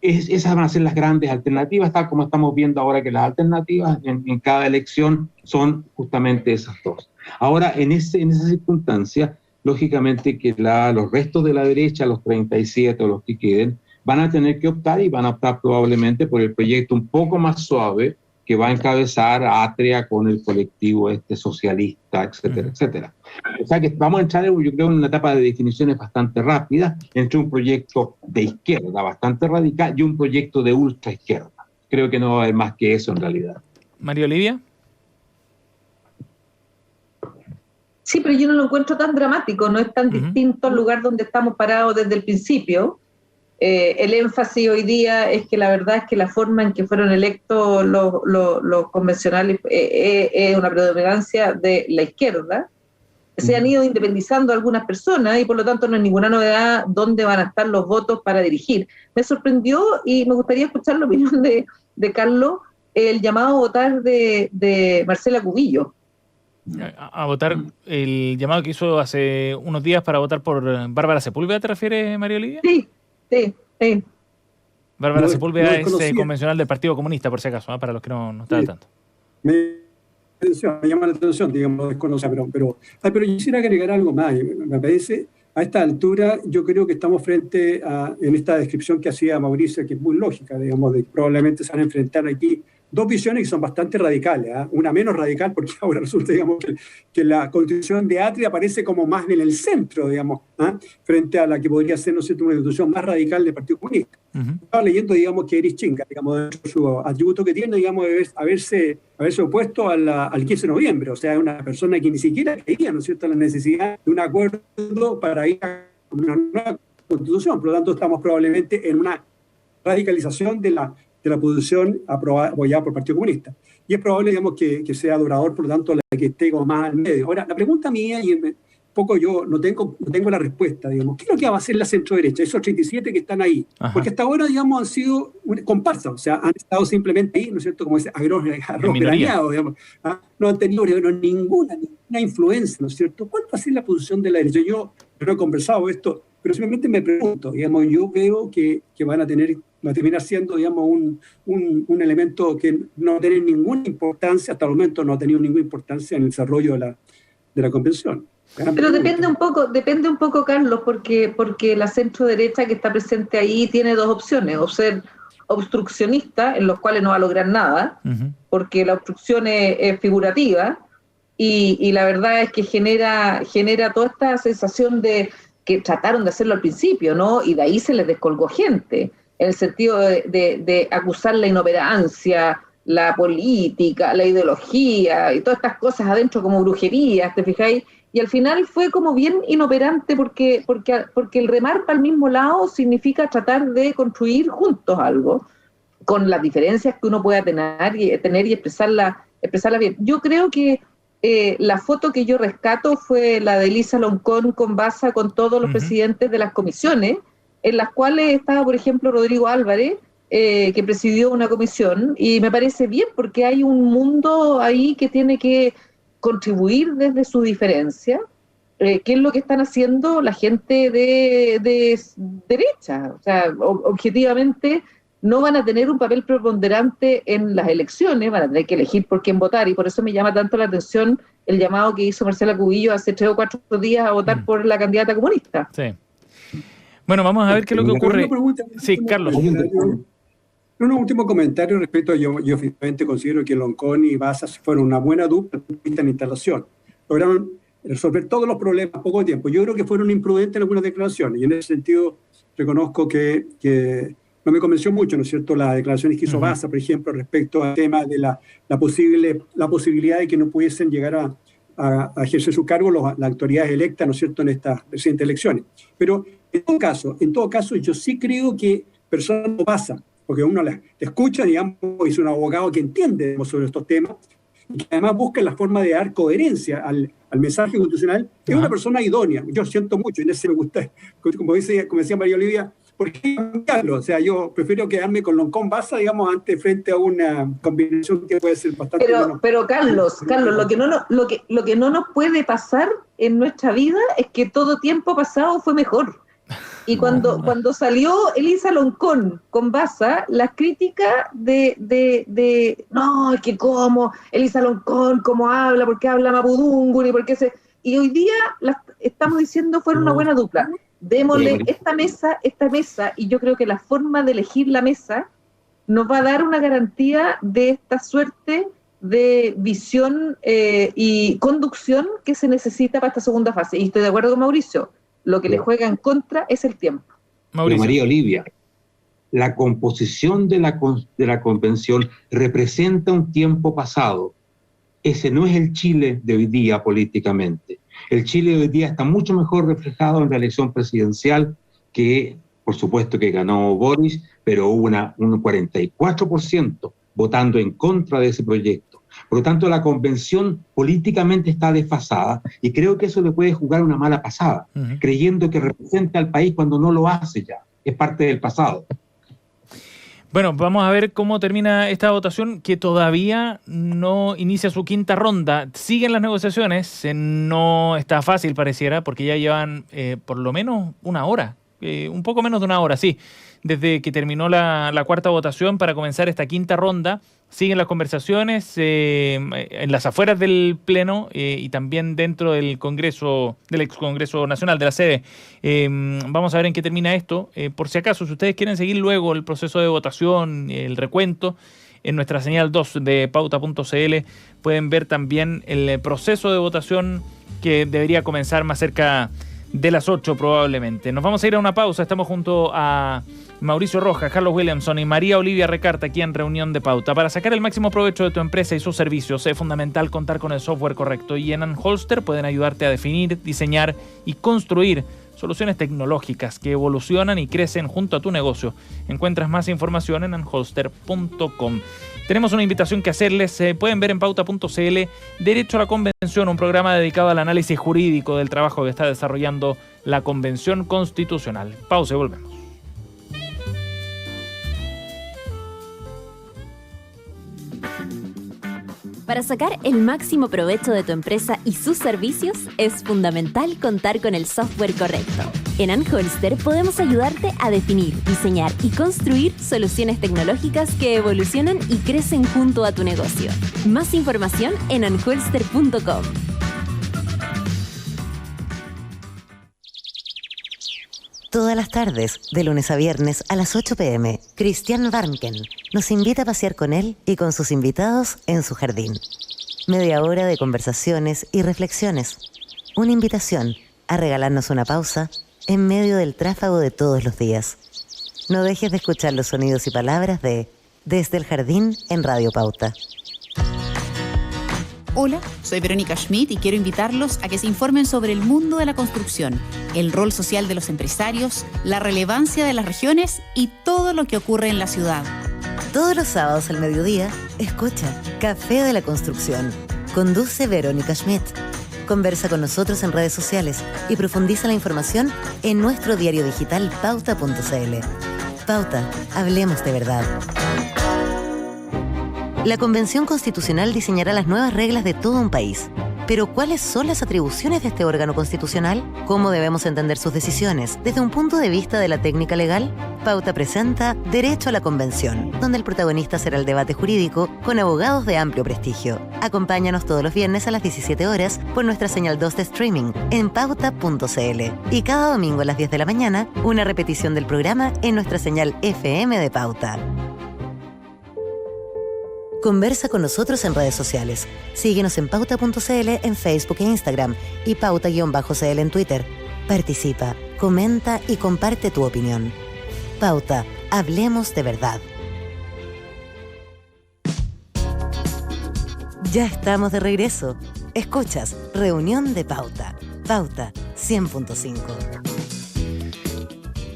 Esas van a ser las grandes alternativas, tal como estamos viendo ahora que las alternativas en cada elección son justamente esas dos. Ahora, en esa circunstancia, lógicamente que los restos de la derecha, los 37 o los que queden, van a tener que optar y van a optar probablemente por el proyecto un poco más suave que va a encabezar a Atria con el colectivo socialista, etcétera, etcétera. O sea que vamos a entrar, yo creo, en una etapa de definiciones bastante rápida entre un proyecto de izquierda bastante radical y un proyecto de ultra izquierda. Creo que no va a haber más que eso en realidad. María Olivia. Sí, pero yo no lo encuentro tan dramático, no es tan uh-huh. distinto al lugar donde estamos parados desde el principio. El énfasis hoy día es que la verdad es que la forma en que fueron electos los convencionales es una predominancia de la izquierda. Se han ido independizando algunas personas y por lo tanto no hay ninguna novedad dónde van a estar los votos para dirigir. Me sorprendió y me gustaría escuchar la opinión de Carlos, el llamado a votar de Marcela Cubillo. A votar, el llamado que hizo hace unos días para votar por Bárbara Sepúlveda, ¿te refieres, María Olivia? Sí. Bárbara Sepúlveda es convencional del Partido Comunista, por si acaso, para los que no están al tanto. Me llama la atención, digamos, desconocida, pero yo quisiera agregar algo más. Me parece, a esta altura, yo creo que estamos frente a, en esta descripción que hacía Mauricio, que es muy lógica, digamos, de que probablemente se van a enfrentar aquí dos visiones que son bastante radicales, ¿eh? Una menos radical porque ahora resulta, digamos, que la constitución de Atria aparece como más en el centro, digamos, ¿eh? Frente a la que podría ser, ¿no es cierto?, una constitución más radical del Partido Comunista. Estaba leyendo, digamos, que Erich Chinga, digamos, su atributo que tiene, digamos, de haberse opuesto al 15 de noviembre, o sea, una persona que ni siquiera creía, ¿no es cierto?, la necesidad de un acuerdo para ir a una nueva constitución. Por lo tanto, estamos probablemente en una radicalización de la posición apoyada por el Partido Comunista. Y es probable, digamos, que sea durador, por lo tanto, la que esté como más al medio. Ahora, la pregunta mía, y un poco yo no tengo la respuesta, digamos, ¿qué es lo que va a hacer la centro-derecha? Esos 37 que están ahí. Ajá. Porque hasta ahora, digamos, han sido comparsas, o sea, han estado simplemente ahí, ¿no es cierto?, como ese arroz graneado, digamos. No han tenido ninguna influencia, ¿no es cierto? ¿Cuál va a ser la posición de la derecha? Yo no he conversado esto, pero simplemente me pregunto, digamos, yo veo que va a terminar siendo, digamos, un elemento que no tiene ninguna importancia, hasta el momento no ha tenido ninguna importancia en el desarrollo de la convención. Pero depende un poco, Carlos, porque la centro derecha que está presente ahí tiene dos opciones: o ser obstruccionista, en los cuales no va a lograr nada, porque la obstrucción es figurativa, y la verdad es que genera toda esta sensación de que trataron de hacerlo al principio, ¿no? Y de ahí se les descolgó gente, en el sentido de acusar la inoperancia, la política, la ideología, y todas estas cosas adentro como brujerías, ¿te fijáis? Y al final fue como bien inoperante porque el remar para el mismo lado significa tratar de construir juntos algo, con las diferencias que uno pueda tener y expresarla bien. Yo creo que la foto que yo rescato fue la de Elisa Loncón con Baza, con todos los presidentes de las comisiones, en las cuales estaba, por ejemplo, Rodrigo Álvarez, que presidió una comisión, y me parece bien porque hay un mundo ahí que tiene que contribuir desde su diferencia, qué es lo que están haciendo la gente de derecha. O sea, objetivamente no van a tener un papel preponderante en las elecciones, van a tener que elegir por quién votar, y por eso me llama tanto la atención el llamado que hizo Marcela Cubillo hace 3 o 4 días a votar por la candidata comunista. Sí. Bueno, vamos a ver qué es lo que ocurre. Sí, Carlos. Un último comentario respecto a yo efectivamente considero que Loncón y Baza fueron una buena dupla en instalación. Lograron resolver todos los problemas en poco tiempo. Yo creo que fueron imprudentes en algunas declaraciones, y en ese sentido reconozco que no me convenció mucho, ¿no es cierto?, las declaraciones que hizo Baza, por ejemplo, respecto al tema de la posibilidad de que no pudiesen llegar a ejercer su cargo las autoridades electas, ¿no es cierto?, en estas recientes elecciones. Pero en todo caso, yo sí creo que personas no pasan, porque uno la escucha, digamos, es un abogado que entiende, digamos, sobre estos temas, y que además busca la forma de dar coherencia al mensaje constitucional. Es una persona idónea. Yo siento mucho, y en ese me gusta, como decía María Olivia, ¿por qué cambiarlo? O sea, yo prefiero quedarme con Loncón Baza, digamos, frente a una combinación que puede ser bastante... Pero Carlos, lo que no nos puede pasar en nuestra vida es que todo tiempo pasado fue mejor. Y cuando salió Elisa Loncón con Baza, las críticas no, es que cómo, Elisa Loncón, cómo habla, por qué habla mapudunguri, y hoy día estamos diciendo fueron una buena dupla. Démosle esta mesa, y yo creo que la forma de elegir la mesa nos va a dar una garantía de esta suerte de visión y conducción que se necesita para esta segunda fase. Y estoy de acuerdo con Mauricio. Lo que le juega en contra es el tiempo. María Olivia, la composición de la convención representa un tiempo pasado. Ese no es el Chile de hoy día políticamente. El Chile de hoy día está mucho mejor reflejado en la elección presidencial, que por supuesto que ganó Boris, pero hubo un 44% votando en contra de ese proyecto. Por lo tanto, la convención políticamente está desfasada, y creo que eso le puede jugar una mala pasada, creyendo que representa al país cuando no lo hace ya. Es parte del pasado. Bueno, vamos a ver cómo termina esta votación, que todavía no inicia su quinta ronda. Siguen las negociaciones, no está fácil pareciera, porque ya llevan por lo menos una hora, un poco menos de una hora, sí, desde que terminó la cuarta votación para comenzar esta quinta ronda. Siguen las conversaciones en las afueras del Pleno y también dentro del Congreso, del ex Congreso Nacional, de la sede. Vamos a ver en qué termina esto. Por si acaso, si ustedes quieren seguir luego el proceso de votación, el recuento, en nuestra señal 2 de pauta.cl pueden ver también el proceso de votación que debería comenzar más cerca de las 8 probablemente. Nos vamos a ir a una pausa. Estamos junto a Mauricio Rojas, Carlos Williamson y María Olivia Recarta aquí en Reunión de Pauta. Para sacar el máximo provecho de tu empresa y sus servicios es fundamental contar con el software correcto, y en Anholster pueden ayudarte a definir, diseñar y construir soluciones tecnológicas que evolucionan y crecen junto a tu negocio. Encuentras más información en anholster.com. Tenemos una invitación que hacerles. Pueden ver en pauta.cl Derecho a la Convención, un programa dedicado al análisis jurídico del trabajo que está desarrollando la Convención Constitucional. Pausa y volvemos. Para sacar el máximo provecho de tu empresa y sus servicios, es fundamental contar con el software correcto. En Anholster podemos ayudarte a definir, diseñar y construir soluciones tecnológicas que evolucionan y crecen junto a tu negocio. Más información en anholster.com. Todas las tardes, de lunes a viernes a las 8 p.m., Christian Warnken nos invita a pasear con él y con sus invitados en su jardín. Media hora de conversaciones y reflexiones. Una invitación a regalarnos una pausa en medio del tráfago de todos los días. No dejes de escuchar los sonidos y palabras de Desde el Jardín en Radio Pauta. Hola, soy Verónica Schmidt y quiero invitarlos a que se informen sobre el mundo de la construcción, el rol social de los empresarios, la relevancia de las regiones y todo lo que ocurre en la ciudad. Todos los sábados al mediodía, escucha Café de la Construcción. Conduce Verónica Schmidt. Conversa con nosotros en redes sociales y profundiza la información en nuestro diario digital pauta.cl. Pauta, hablemos de verdad. La Convención Constitucional diseñará las nuevas reglas de todo un país. Pero ¿cuáles son las atribuciones de este órgano constitucional? ¿Cómo debemos entender sus decisiones? Desde un punto de vista de la técnica legal, Pauta presenta Derecho a la Convención, donde el protagonista será el debate jurídico con abogados de amplio prestigio. Acompáñanos todos los viernes a las 17 horas por nuestra señal 2 de streaming en pauta.cl. Y cada domingo a las 10 de la mañana, una repetición del programa en nuestra señal FM de Pauta. Conversa con nosotros en redes sociales. Síguenos en pauta.cl en Facebook e Instagram y pauta_cl en Twitter. Participa, comenta y comparte tu opinión. Pauta, hablemos de verdad. Ya estamos de regreso. Escuchas Reunión de Pauta. Pauta 100.5.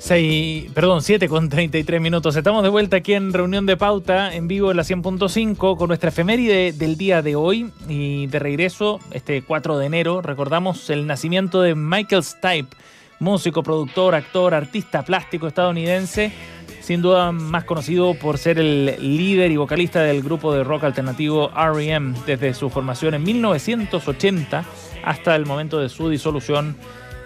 7:33 minutos. Estamos de vuelta aquí en Reunión de Pauta, en vivo en la 100.5, con nuestra efeméride del día de hoy. Y de regreso, este 4 de enero, recordamos el nacimiento de Michael Stipe, músico, productor, actor, artista plástico estadounidense, sin duda más conocido por ser el líder y vocalista del grupo de rock alternativo R.E.M. desde su formación en 1980 hasta el momento de su disolución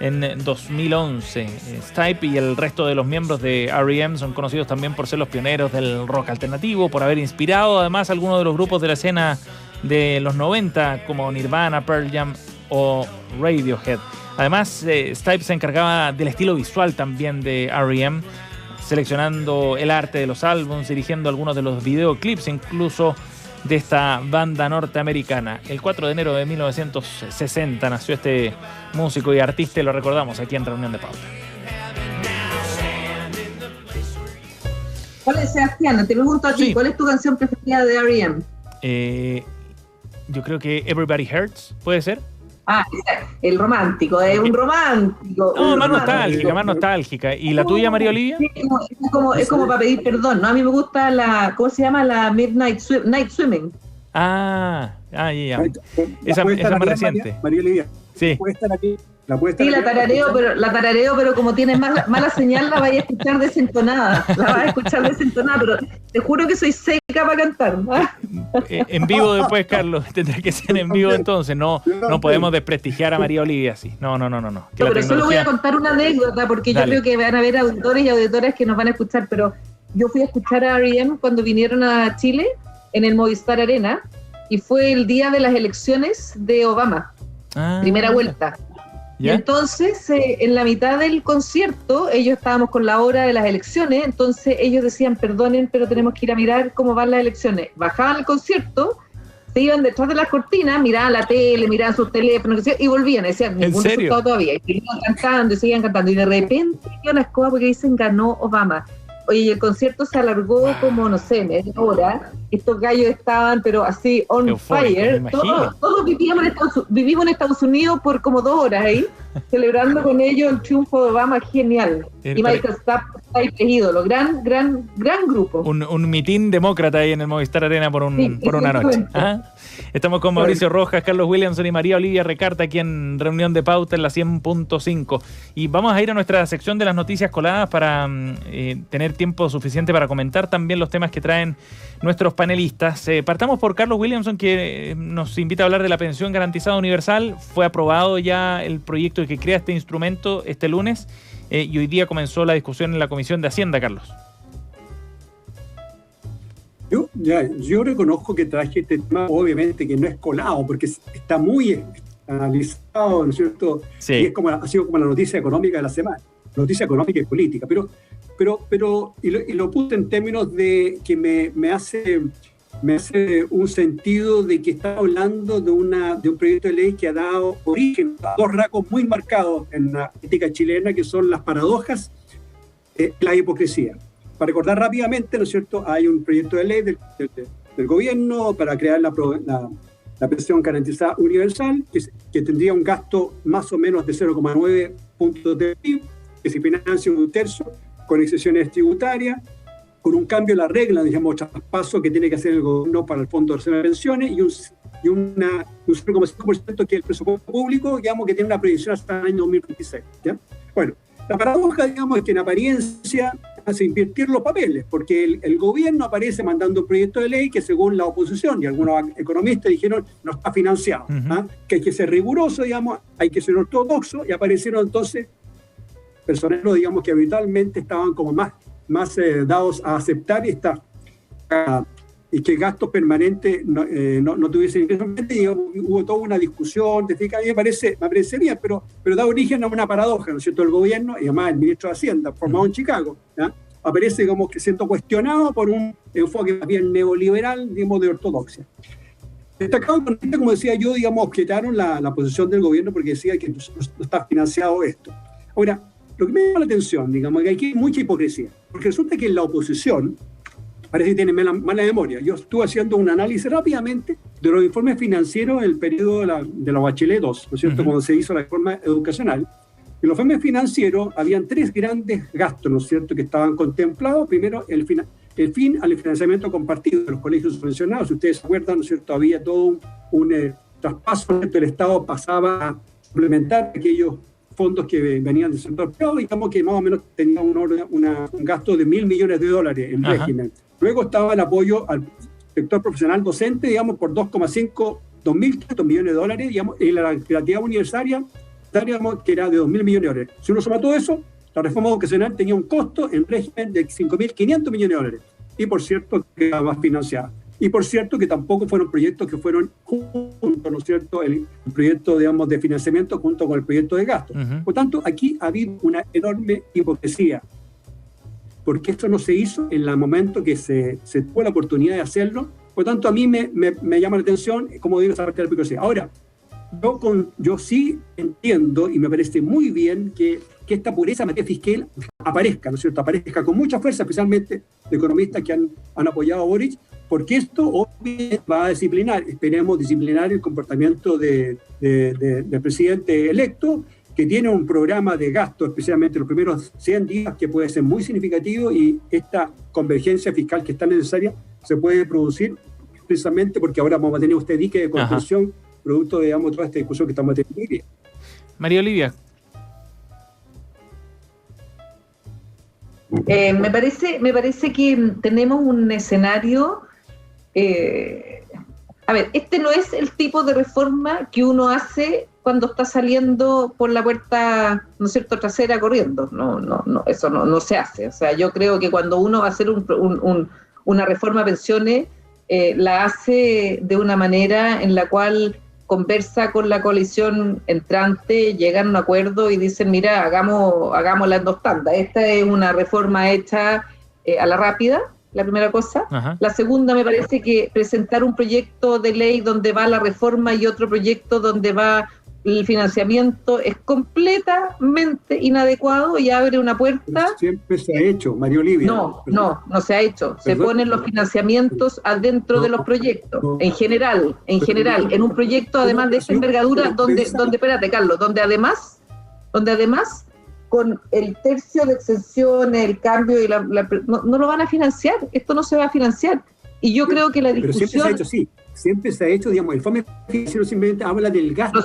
en 2011. Stipe y el resto de los miembros de R.E.M. son conocidos también por ser los pioneros del rock alternativo, por haber inspirado además algunos de los grupos de la escena de los 90 como Nirvana, Pearl Jam o Radiohead. Además, Stipe se encargaba del estilo visual también de R.E.M., seleccionando el arte de los álbumes, dirigiendo algunos de los videoclips incluso de esta banda norteamericana. El 4 de enero de 1960 nació este músico y artista y lo recordamos aquí en Reunión de Pauta. ¿Cuál es, Sebastián? Te pregunto a ti, sí. ¿Cuál es tu canción preferida de R.E.M.? Yo creo que Everybody Hurts, ¿puede ser? Ah, el romántico, es un romántico. No, más nostálgica. ¿Y la tuya, María Olivia? Sí, es como para pedir perdón, ¿no? A mí me gusta la, ¿cómo se llama? La Night Swimming. Ya. Esa es más reciente. María Olivia. Sí. ¿Puede estar aquí? Sí, la tarareo, pero como tienes mala señal, la vais a escuchar desentonada. Pero te juro que soy seca para cantar. En vivo después, Carlos, tendrá que ser en vivo entonces. No podemos desprestigiar a María Olivia así. No. Pero solo voy a contar una anécdota, porque yo creo que van a haber auditores y auditoras que nos van a escuchar, pero yo fui a escuchar a R.E.M. cuando vinieron a Chile, en el Movistar Arena, y fue el día de las elecciones de Obama. Primera vuelta. Y entonces, en la mitad del concierto, ellos estábamos con la hora de las elecciones, entonces ellos decían, perdonen, pero tenemos que ir a mirar cómo van las elecciones. Bajaban el concierto, se iban detrás de las cortinas, miraban la tele, miraban sus teléfonos, y volvían, decían, ningún resultado todavía. Y seguían cantando, y de repente dio la escoba porque dicen, ganó Obama. Oye, y el concierto se alargó como, no sé, media hora. Estos gallos estaban, pero así, on fire. Todos vivimos en Estados Unidos por como 2 horas ahí, celebrando con ellos el triunfo de Obama, genial. Y Michael Stipe está ahí ídolo, gran grupo. Un mitin demócrata ahí en el Movistar Arena por una noche. ¿Ah? Estamos con Mauricio Rojas, Carlos Williamson y María Olivia Recarta aquí en Reunión de Pauta en la 100.5. Y vamos a ir a nuestra sección de las noticias coladas para tener tiempo suficiente para comentar también los temas que traen nuestros panelistas. Partamos por Carlos Williamson, que nos invita a hablar de la pensión garantizada universal. Fue aprobado ya el proyecto que crea este instrumento este lunes y hoy día comenzó la discusión en la Comisión de Hacienda, Carlos. Yo reconozco que traje este tema, obviamente que no es colado, porque está muy analizado, ¿no es cierto? Sí. Y ha sido como la noticia económica de la semana, noticia económica y política, pero lo puse en términos de que me hace un sentido de que está hablando de un proyecto de ley que ha dado origen a 2 rasgos muy marcados en la política chilena, que son las paradojas y la hipocresía. Para recordar rápidamente, ¿no es cierto?, hay un proyecto de ley del gobierno para crear la pensión garantizada universal, que tendría un gasto más o menos de 0,9 puntos de PIB, que se financia 1/3 con excepciones tributarias, con un cambio de la regla, digamos, traspaso que tiene que hacer el gobierno para el Fondo de Reserva de Pensiones y un 0,5% que es el presupuesto público, digamos, que tiene una proyección hasta el año 2026. ¿Ya? Bueno, la paradoja, digamos, es que en apariencia hace invertir los papeles, porque el gobierno aparece mandando un proyecto de ley que según la oposición y algunos economistas dijeron no está financiado, que hay que ser riguroso, digamos, hay que ser ortodoxo, y aparecieron entonces personeros, digamos, que habitualmente estaban como más dados a aceptar y que gastos permanentes no tuviesen ingresos. Hubo toda una discusión, a mí me parece bien, pero da origen a una paradoja, ¿no es cierto? El gobierno, y además el ministro de Hacienda, formado en Chicago, ¿ya? Aparece como que siendo cuestionado por un enfoque más bien neoliberal, digamos, de ortodoxia. Destacado, como decía yo, digamos, objetaron la posición del gobierno porque decía que no está financiado esto. Ahora, lo que me llama la atención, digamos, que aquí hay mucha hipocresía, porque resulta que en la oposición parece que tiene mala memoria. Yo estuve haciendo un análisis rápidamente de los informes financieros en el periodo de la Bachelet 2, ¿no es cierto?, cuando se hizo la reforma educacional. En los informes financieros habían 3 grandes gastos, ¿no es cierto?, que estaban contemplados. Primero, el fin al financiamiento compartido de los colegios subvencionados. Si ustedes se acuerdan, ¿no es cierto?, había todo un traspaso, ¿no es cierto?, el Estado pasaba a suplementar aquellos fondos que venían del sector privado, digamos que más o menos tenía un gasto de $1.000 millones en régimen. Luego estaba el apoyo al sector profesional docente, digamos, por 2.500 millones de dólares, digamos, y la gratuidad universitaria, digamos, que era de $2.000 millones. Si uno suma todo eso, la reforma educacional tenía un costo en régimen de $5.500 millones. Y por cierto, que era más financiada. Y por cierto, que tampoco fueron proyectos que fueron juntos, ¿no es cierto?, el proyecto, digamos, de financiamiento junto con el proyecto de gasto. Por tanto, aquí ha habido una enorme hipocresía, porque esto no se hizo en el momento que se tuvo la oportunidad de hacerlo. Por tanto, a mí me llama la atención, como digo, esa parte de la hipocresía. Ahora, yo sí entiendo y me parece muy bien que esta pureza en materia fiscal aparezca, ¿no es cierto?, aparezca con mucha fuerza, especialmente de economistas que han apoyado a Boric, porque esto obviamente va a esperemos disciplinar el comportamiento del presidente electo, que tiene un programa de gasto, especialmente los primeros 100 días, que puede ser muy significativo, y esta convergencia fiscal que es tan necesaria se puede producir precisamente porque ahora vamos a tener usted dique de construcción, producto de, digamos, toda esta discusión que estamos teniendo hoy día. María Olivia. Me parece que tenemos un escenario. A ver, este no es el tipo de reforma que uno hace cuando está saliendo por la puerta, ¿no es cierto?, trasera corriendo. No, eso no se hace. O sea, yo creo que cuando uno va a hacer una reforma a pensiones, la hace de una manera en la cual conversa con la coalición entrante, llegan a un acuerdo y dicen, mira, hagámosla en 2 tandas. Esta es una reforma hecha a la rápida, la primera cosa. Ajá. La segunda, me parece que presentar un proyecto de ley donde va la reforma y otro proyecto donde va el financiamiento es completamente inadecuado y abre una puerta. Siempre se ha hecho, María Olivia. No se ha hecho. Se ponen los financiamientos adentro de los proyectos, en general, en un proyecto además de esta envergadura, donde espérate, Carlos, donde además con el tercio de exenciones, el cambio y no lo van a financiar. Esto no se va a financiar. Y yo creo que la discusión... Pero siempre se ha hecho, sí. Siempre se ha hecho, digamos, el informe financiero simplemente habla del gasto.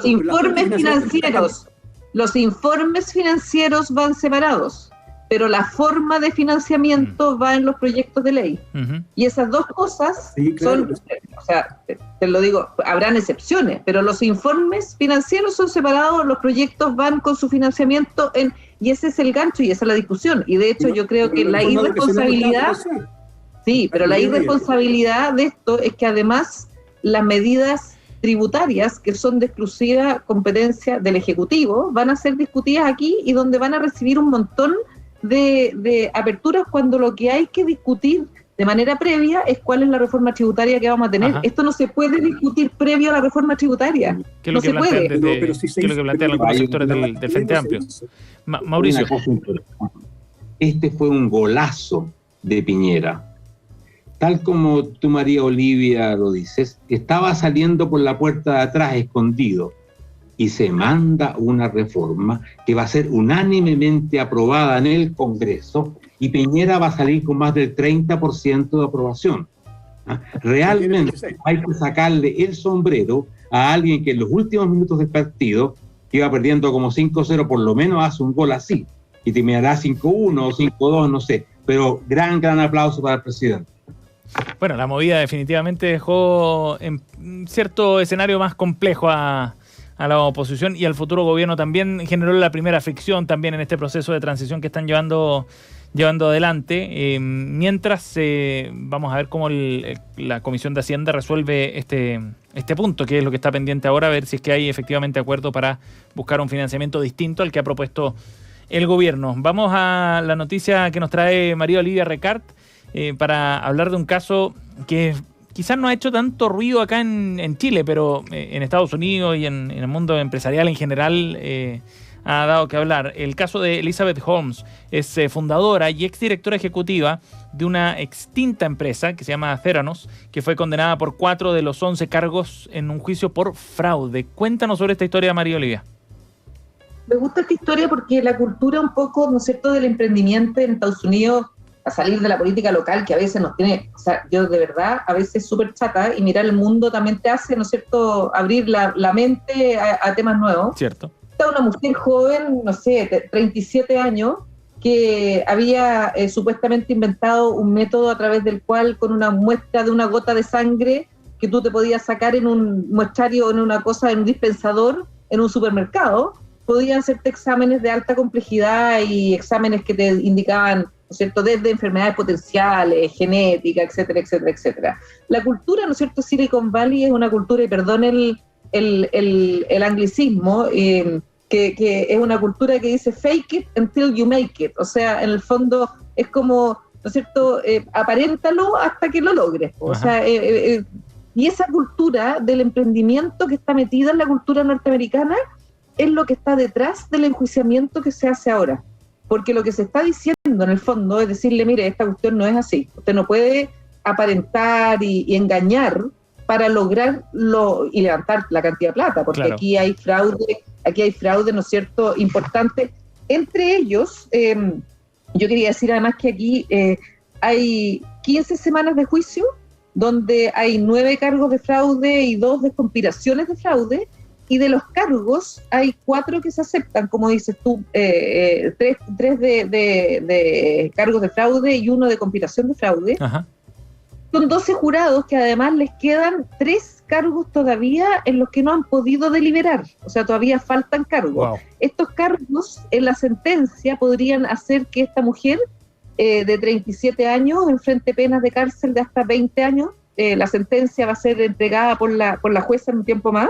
Los informes financieros van separados, pero la forma de financiamiento va en los proyectos de ley. Uh-huh. Y esas 2 cosas son, o sea, te lo digo, habrán excepciones, pero los informes financieros son separados, los proyectos van con su financiamiento y ese es el gancho y esa es la discusión. Y de hecho yo creo que la irresponsabilidad... Sí, pero la irresponsabilidad de esto es que además las medidas tributarias, que son de exclusiva competencia del Ejecutivo, van a ser discutidas aquí y donde van a recibir un montón de aperturas cuando lo que hay que discutir de manera previa es cuál es la reforma tributaria que vamos a tener. Ajá. Esto no se puede discutir previo a la reforma tributaria. No se puede. ¿Qué es lo que plantean algunos sectores del Frente Amplio? Mauricio. Este fue un golazo de Piñera. Tal como tú, María Olivia, lo dices, estaba saliendo por la puerta de atrás escondido y se manda una reforma que va a ser unánimemente aprobada en el Congreso y Piñera va a salir con más del 30% de aprobación. Realmente hay que sacarle el sombrero a alguien que en los últimos minutos del partido, que iba perdiendo como 5-0, por lo menos hace un gol así y terminará 5-1 o 5-2, no sé, pero gran aplauso para el presidente. Bueno, la movida definitivamente dejó en cierto escenario más complejo a la oposición y al futuro gobierno. También generó la primera fricción también en este proceso de transición que están llevando adelante. Mientras vamos a ver cómo la Comisión de Hacienda resuelve este punto, que es lo que está pendiente ahora, a ver si es que hay efectivamente acuerdo para buscar un financiamiento distinto al que ha propuesto el gobierno. Vamos a la noticia que nos trae María Olivia Recart, para hablar de un caso que quizás no ha hecho tanto ruido acá en Chile, pero en Estados Unidos y en el mundo empresarial en general ha dado que hablar. El caso de Elizabeth Holmes es fundadora y exdirectora ejecutiva de una extinta empresa que se llama Theranos, que fue condenada por 4 de los 11 cargos en un juicio por fraude. Cuéntanos sobre esta historia, María Olivia. Me gusta esta historia porque la cultura un poco, ¿no es cierto?, del emprendimiento en Estados Unidos, a salir de la política local, que a veces nos tiene, o sea, yo de verdad, a veces súper chata, y mirar el mundo también te hace, ¿no es cierto?, abrir la mente a temas nuevos. Cierto. Está una mujer joven, no sé, 37 años, que había supuestamente inventado un método a través del cual, con una muestra de una gota de sangre que tú te podías sacar en un muestrario, en una cosa, en un dispensador, en un supermercado, podían hacerte exámenes de alta complejidad y exámenes que te indicaban, ¿no es cierto?, desde enfermedades potenciales, genética, etcétera, etcétera, etcétera. La cultura, ¿no es cierto?, Silicon Valley es una cultura, y perdón el anglicismo, que es una cultura que dice fake it until you make it. O sea, en el fondo es como, ¿no es cierto?, aparéntalo hasta que lo logres. O sea, y esa cultura del emprendimiento que está metida en la cultura norteamericana es lo que está detrás del enjuiciamiento que se hace ahora. Porque lo que se está diciendo en el fondo es decirle, mire, esta cuestión no es así. Usted no puede aparentar y engañar para lograrlo y levantar la cantidad de plata, porque claro, aquí hay fraude, ¿no es cierto?, importante. Entre ellos, yo quería decir además que aquí hay 15 semanas de juicio, donde hay 9 cargos de fraude y 2 de conspiraciones de fraude, y de los cargos hay 4 que se aceptan, como dices tú, 3 de cargos de fraude y 1 de conspiración de fraude. Ajá. Son 12 jurados que además les quedan 3 cargos todavía en los que no han podido deliberar, o sea, todavía faltan cargos. Wow. Estos cargos en la sentencia podrían hacer que esta mujer de 37 años enfrente penas de cárcel de hasta 20 años. La sentencia va a ser entregada por la jueza en un tiempo más.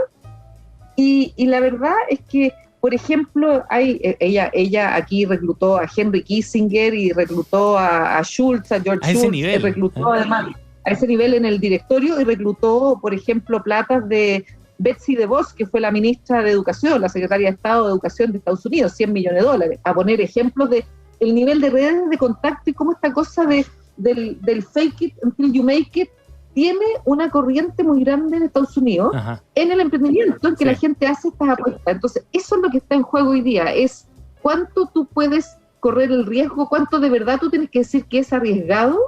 Y la verdad es que, por ejemplo, ella aquí reclutó a Henry Kissinger y reclutó a Schultz, a George Schultz, reclutó además a ese nivel en el directorio y reclutó, por ejemplo, platas de Betsy DeVos, que fue la ministra de Educación, la secretaria de Estado de Educación de Estados Unidos, $100 millones, a poner ejemplos de el nivel de redes de contacto y cómo esta cosa del fake it until you make it tiene una corriente muy grande en Estados Unidos. Ajá. En el emprendimiento, en que la gente hace estas apuestas. Entonces, eso es lo que está en juego hoy día, es cuánto tú puedes correr el riesgo, cuánto de verdad tú tienes que decir que es arriesgado.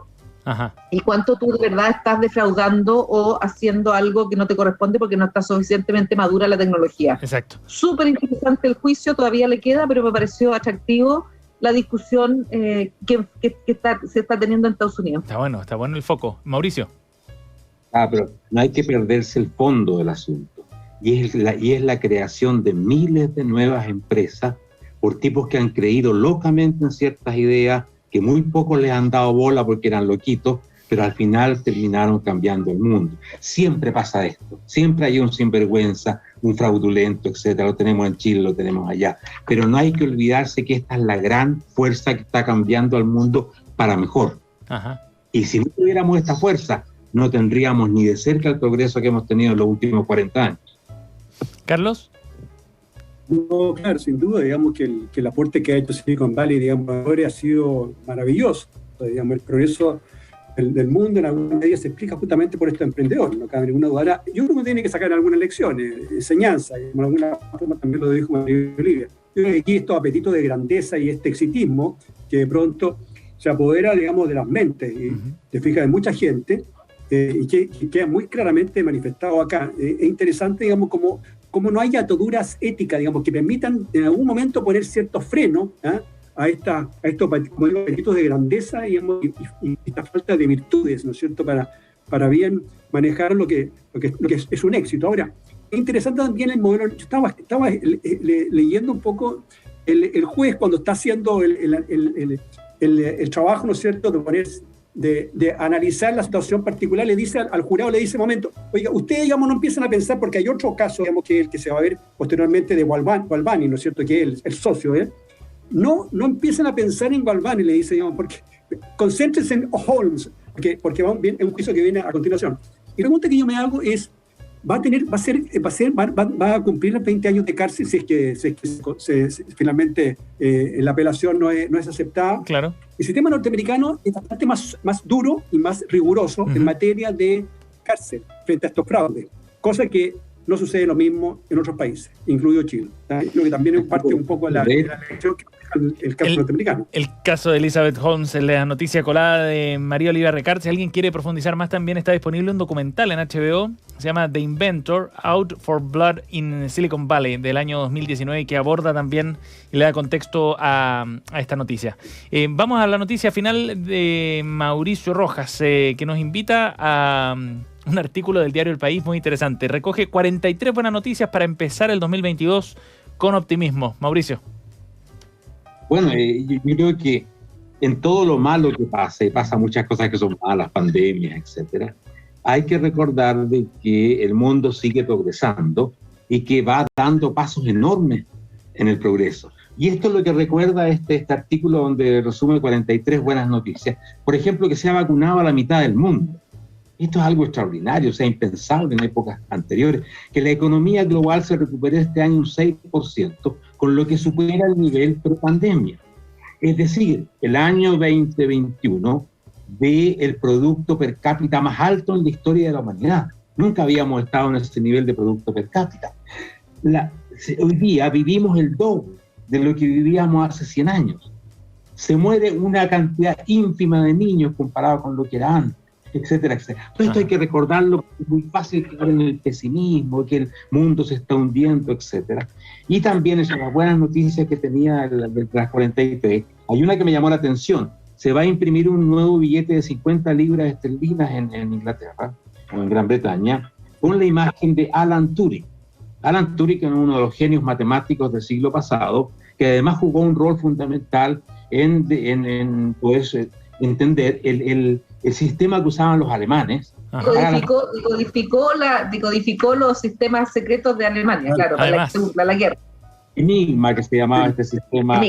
Ajá. Y cuánto tú de verdad estás defraudando o haciendo algo que no te corresponde porque no está suficientemente madura la tecnología. Exacto. Súper interesante el juicio, todavía le queda, pero me pareció atractivo la discusión que se está teniendo en Estados Unidos. Está bueno el foco. Mauricio. Pero no hay que perderse el fondo del asunto. Y es la creación de miles de nuevas empresas por tipos que han creído locamente en ciertas ideas, que muy pocos les han dado bola porque eran loquitos, pero al final terminaron cambiando el mundo. Siempre pasa esto, siempre hay un sinvergüenza, un fraudulento, etcétera. Lo tenemos en Chile, lo tenemos allá. Pero no hay que olvidarse que esta es la gran fuerza que está cambiando al mundo para mejor. Ajá. Y si no tuviéramos esta fuerza, no tendríamos ni de cerca el progreso que hemos tenido en los últimos 40 años. ¿Carlos? No, claro, sin duda, digamos que el aporte que ha hecho Silicon Valley, digamos, ha sido maravilloso. Digamos, el progreso del mundo en alguna medida se explica justamente por estos emprendedores, no cabe ninguna duda. Yo creo que tiene que sacar algunas lecciones, enseñanza, y de alguna forma también lo dijo María Olivia. Yo creo que aquí estos apetitos de grandeza y este exitismo que de pronto se apodera, digamos, de las mentes, y te fijas, de mucha gente, y que queda muy claramente manifestado acá. Es interesante, digamos, como no hay ataduras éticas, digamos, que permitan en algún momento poner ciertos frenos a estos apetitos de grandeza, digamos, y esta falta de virtudes, ¿no es cierto?, para bien manejar lo que es un éxito. Ahora, es interesante también el modelo. Yo estaba leyendo un poco el juez cuando está haciendo el trabajo, ¿no es cierto?, de analizar la situación particular, le dice al jurado, le dice, momento, oiga, ustedes, digamos, no empiezan a pensar, porque hay otro caso, digamos, que es el que se va a ver posteriormente de Galvani, ¿no es cierto?, que es el socio, no empiezan a pensar en Galvani, le dice, digamos, porque concéntrense en Holmes, porque es un juicio que viene a continuación. Y la pregunta que yo me hago es, va a cumplir los 20 años de cárcel si es que finalmente la apelación no es aceptada. Claro. El sistema norteamericano es bastante más duro y más riguroso en materia de cárcel frente a estos fraudes, cosa que no sucede lo mismo en otros países, incluido Chile. Lo que también es parte un poco de la lección que el caso norteamericano. El caso de Elizabeth Holmes, la noticia colada de María Olivia Recart. Si alguien quiere profundizar más, también está disponible un documental en HBO, se llama The Inventor, Out for Blood in Silicon Valley, del año 2019, que aborda también y le da contexto a esta noticia. Vamos a la noticia final de Mauricio Rojas, que nos invita a un artículo del diario El País muy interesante. Recoge 43 buenas noticias para empezar el 2022 con optimismo. Mauricio. Bueno, yo creo que en todo lo malo que pasa, y pasa muchas cosas que son malas, pandemias, etcétera, hay que recordar de que el mundo sigue progresando y que va dando pasos enormes en el progreso. Y esto es lo que recuerda este artículo donde resume 43 buenas noticias. Por ejemplo, que se ha vacunado a la mitad del mundo. Esto es algo extraordinario, o sea, impensable en épocas anteriores. Que la economía global se recupere este año un 6%, con lo que supera el nivel pre-pandemia. Es decir, el año 2021 ve el producto per cápita más alto en la historia de la humanidad. Nunca habíamos estado en ese nivel de producto per cápita. Hoy día vivimos el doble de lo que vivíamos hace 100 años. Se muere una cantidad ínfima de niños comparado con lo que era antes, etcétera, etcétera. Todo esto hay que recordarlo, porque es muy fácil caer en el pesimismo, que el mundo se está hundiendo, etcétera. Y también es una buena noticia que tenía de las 43. Hay una que me llamó la atención. Se va a imprimir un nuevo billete de 50 libras esterlinas en Inglaterra, o en Gran Bretaña, con la imagen de Alan Turing. Alan Turing es uno de los genios matemáticos del siglo pasado, que además jugó un rol fundamental en poder entender el sistema que usaban los alemanes Decodificó los sistemas secretos de Alemania, claro, para la guerra. Enigma, que se llamaba este sistema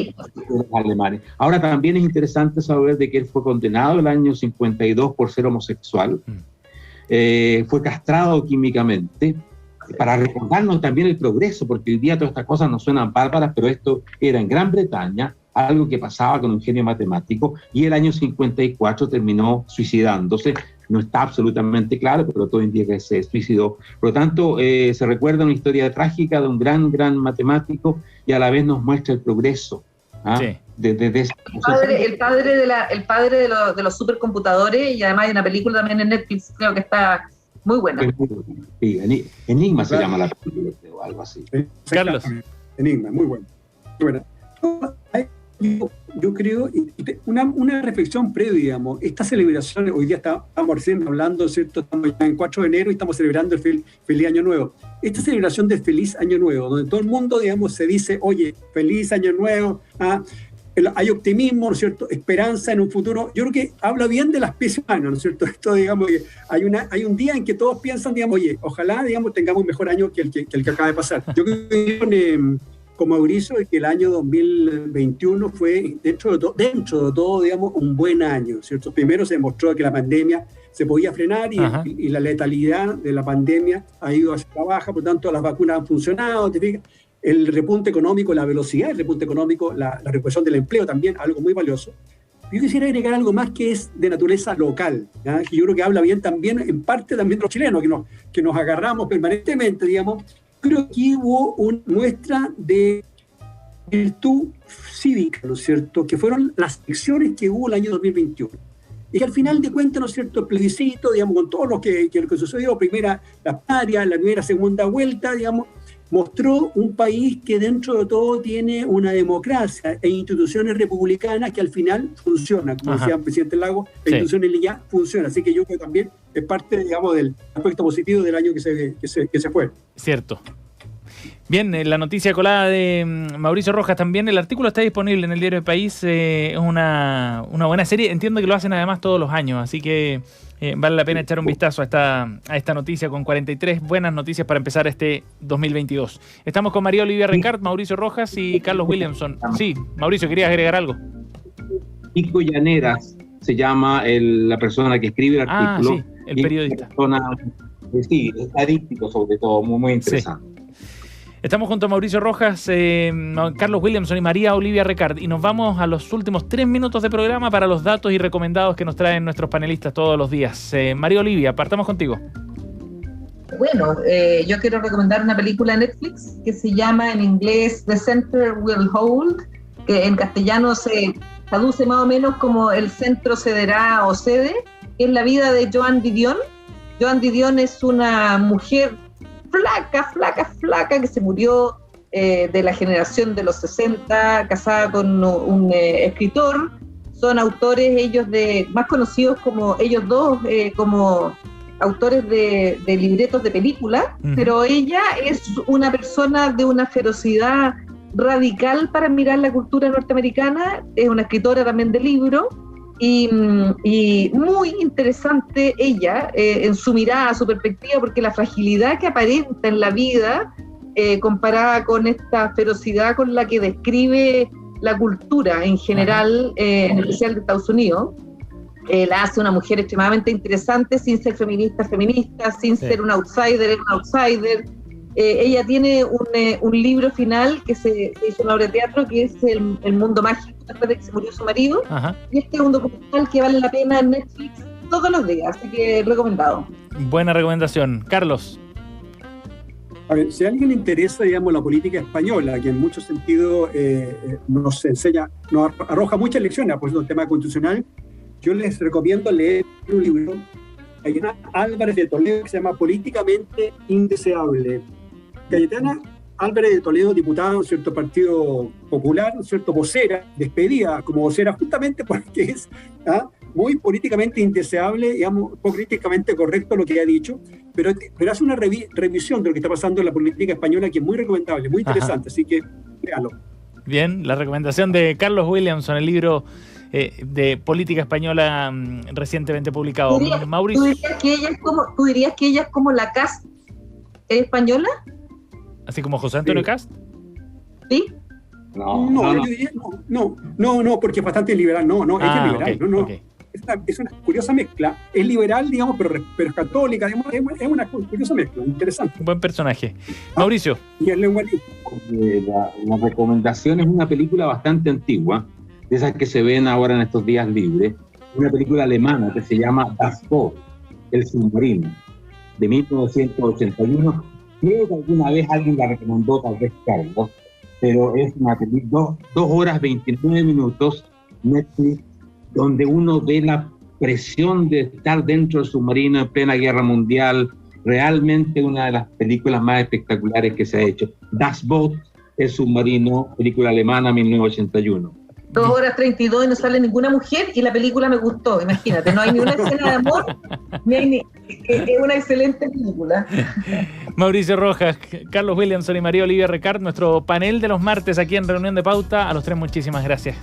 alemán. Ahora también es interesante saber de que él fue condenado el año 52 por ser homosexual. Fue castrado químicamente, para recordarnos también el progreso, porque hoy día todas estas cosas nos suenan bárbaras, pero esto era en Gran Bretaña, algo que pasaba con un genio matemático, y el año 54 terminó suicidándose. No está absolutamente claro, pero todo indica que se suicidó. Por lo tanto, se recuerda una historia trágica de un gran matemático, y a la vez nos muestra el progreso. Sí. El padre de los supercomputadores, y además hay una película también en Netflix, creo que está muy buena. Sí, Enigma se llama la película, o algo así. Carlos. Enigma, muy buena. Yo creo, una reflexión previa, digamos, esta celebración, hoy día estamos recién hablando, ¿cierto? Estamos ya en 4 de enero y estamos celebrando el Feliz Año Nuevo. Esta celebración del Feliz Año Nuevo, donde todo el mundo, digamos, se dice, oye, Feliz Año Nuevo, hay optimismo, ¿no es cierto?, esperanza en un futuro. Yo creo que habla bien de la especie humana, ¿no es cierto? Esto, digamos, hay un día en que todos piensan, digamos, oye, ojalá, digamos, tengamos un mejor año que el que acaba de pasar. Yo creo que con Mauricio, que el año 2021 fue, dentro de todo, digamos, un buen año, ¿cierto? Primero se demostró que la pandemia se podía frenar y la letalidad de la pandemia ha ido hacia la baja, por tanto las vacunas han funcionado, ¿te fijas? El repunte económico, la velocidad del repunte económico, la recuperación del empleo también, algo muy valioso. Yo quisiera agregar algo más que es de naturaleza local, ¿ya? Que yo creo que habla bien también, en parte también de los chilenos, que nos agarramos permanentemente, digamos. Creo que hubo una muestra de virtud cívica, ¿no es cierto?, que fueron las elecciones que hubo el año 2021. Y que al final de cuentas, ¿no es cierto?, el plebiscito, digamos, con todo lo que sucedió, la primera, segunda vuelta, digamos, mostró un país que dentro de todo tiene una democracia e instituciones republicanas que al final funcionan, como decía el presidente Lagos, la institución en línea funciona. Así que yo creo que también es parte, digamos, del aspecto positivo del año que se fue. Cierto. Bien, la noticia colada de Mauricio Rojas también. El artículo está disponible en el diario El País. Es una buena serie. Entiendo que lo hacen además todos los años, así que vale la pena echar un vistazo a esta noticia con 43 buenas noticias para empezar este 2022. Estamos con María Olivia Ricard, Mauricio Rojas y Carlos Williamson. Sí, Mauricio, ¿querías agregar algo? Pico Llaneras se llama la persona que escribe el artículo. Sí, el periodista. Sí, estadístico sobre todo, muy interesante. Sí. Estamos junto a Mauricio Rojas, Carlos Williamson y María Olivia Ricard, y nos vamos a los últimos 3 minutos de programa para los datos y recomendados que nos traen nuestros panelistas todos los días. María Olivia, partamos contigo. Bueno, yo quiero recomendar una película de Netflix que se llama en inglés The Center Will Hold, que en castellano se traduce más o menos como El Centro Cederá o Cede, que es la vida de Joan Didion. Joan Didion es una mujer flaca, que se murió de la generación de los 60, casada con un escritor. Son autores más conocidos como ellos dos, como autores de libretos de película, pero ella es una persona de una ferocidad radical para mirar la cultura norteamericana, es una escritora también de libros, y muy interesante ella en su mirada, su perspectiva, porque la fragilidad que aparenta en la vida comparada con esta ferocidad con la que describe la cultura en general, en especial de Estados Unidos, la hace una mujer extremadamente interesante, sin ser feminista, sin ser un outsider. Ella tiene un libro final que se hizo una obra de teatro, que es El Mundo Mágico, después de que se murió su marido. Y este es un documental que vale la pena en Netflix todos los días, así que recomendado. Buena recomendación. Carlos. A ver, si a alguien le interesa, digamos, la política española, que en muchos sentidos nos arroja muchas lecciones, por el tema constitucional, yo les recomiendo leer un libro de Cayetana Álvarez de Toledo que se llama Políticamente Indeseable. Cayetana Álvarez de Toledo, diputada de un cierto Partido Popular, un cierto vocera, despedida como vocera justamente porque es muy políticamente indeseable, digamos, políticamente correcto lo que ha dicho, pero hace una revisión de lo que está pasando en la política española que es muy recomendable, muy interesante, así que léalo. Bien, la recomendación de Carlos Williamson, el libro de política española recientemente publicado. Mauricio. ¿Tú dirías que ella es como la Cast española? ¿Así como José Antonio Cast? Sí. Yo diría no, porque es bastante liberal. Ella es liberal. Okay. Es una curiosa mezcla. Es liberal, digamos, pero es católica. Digamos, es una curiosa mezcla, interesante. Un buen personaje. Mauricio. Y es lenguaje. La recomendación es una película bastante antigua, de esas que se ven ahora en estos días libres. Una película alemana que se llama Das Boot, El submarino, de 1981. Creo que alguna vez alguien la recomendó, tal vez Carlos, pero es una película, 2 horas 29 minutos, Netflix, donde uno ve la presión de estar dentro del submarino en plena guerra mundial. Realmente una de las películas más espectaculares que se ha hecho. Das Boot, El submarino, película alemana, 1981. 2 horas 32 y no sale ninguna mujer y la película me gustó, imagínate, no hay ni una escena de amor, es una excelente película. Mauricio Rojas, Carlos Williamson y María Olivia Recart, nuestro panel de los martes aquí en Reunión de Pauta. A los 3 muchísimas gracias.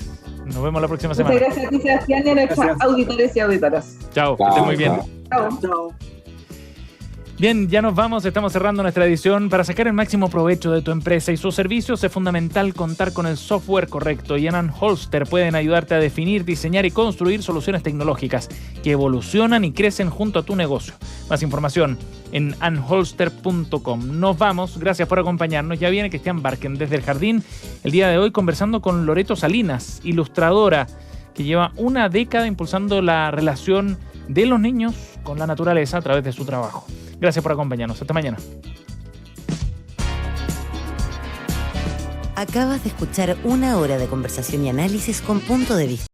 Nos vemos la próxima semana. Muchas gracias a ti, Sebastián, y a nuestros auditores y auditoras. Chao, que estén muy bien. Chao. Bien, ya nos vamos, estamos cerrando nuestra edición. Para sacar el máximo provecho de tu empresa y sus servicios es fundamental contar con el software correcto, y en Anholster pueden ayudarte a definir, diseñar y construir soluciones tecnológicas que evolucionan y crecen junto a tu negocio. Más información en anholster.com. Nos vamos, gracias por acompañarnos. Ya viene Cristian Barken desde el Jardín, el día de hoy conversando con Loreto Salinas, ilustradora que lleva una década impulsando la relación de los niños con la naturaleza a través de su trabajo. Gracias por acompañarnos. Hasta mañana. Acabas de escuchar 1 hora de conversación y análisis con punto de vista.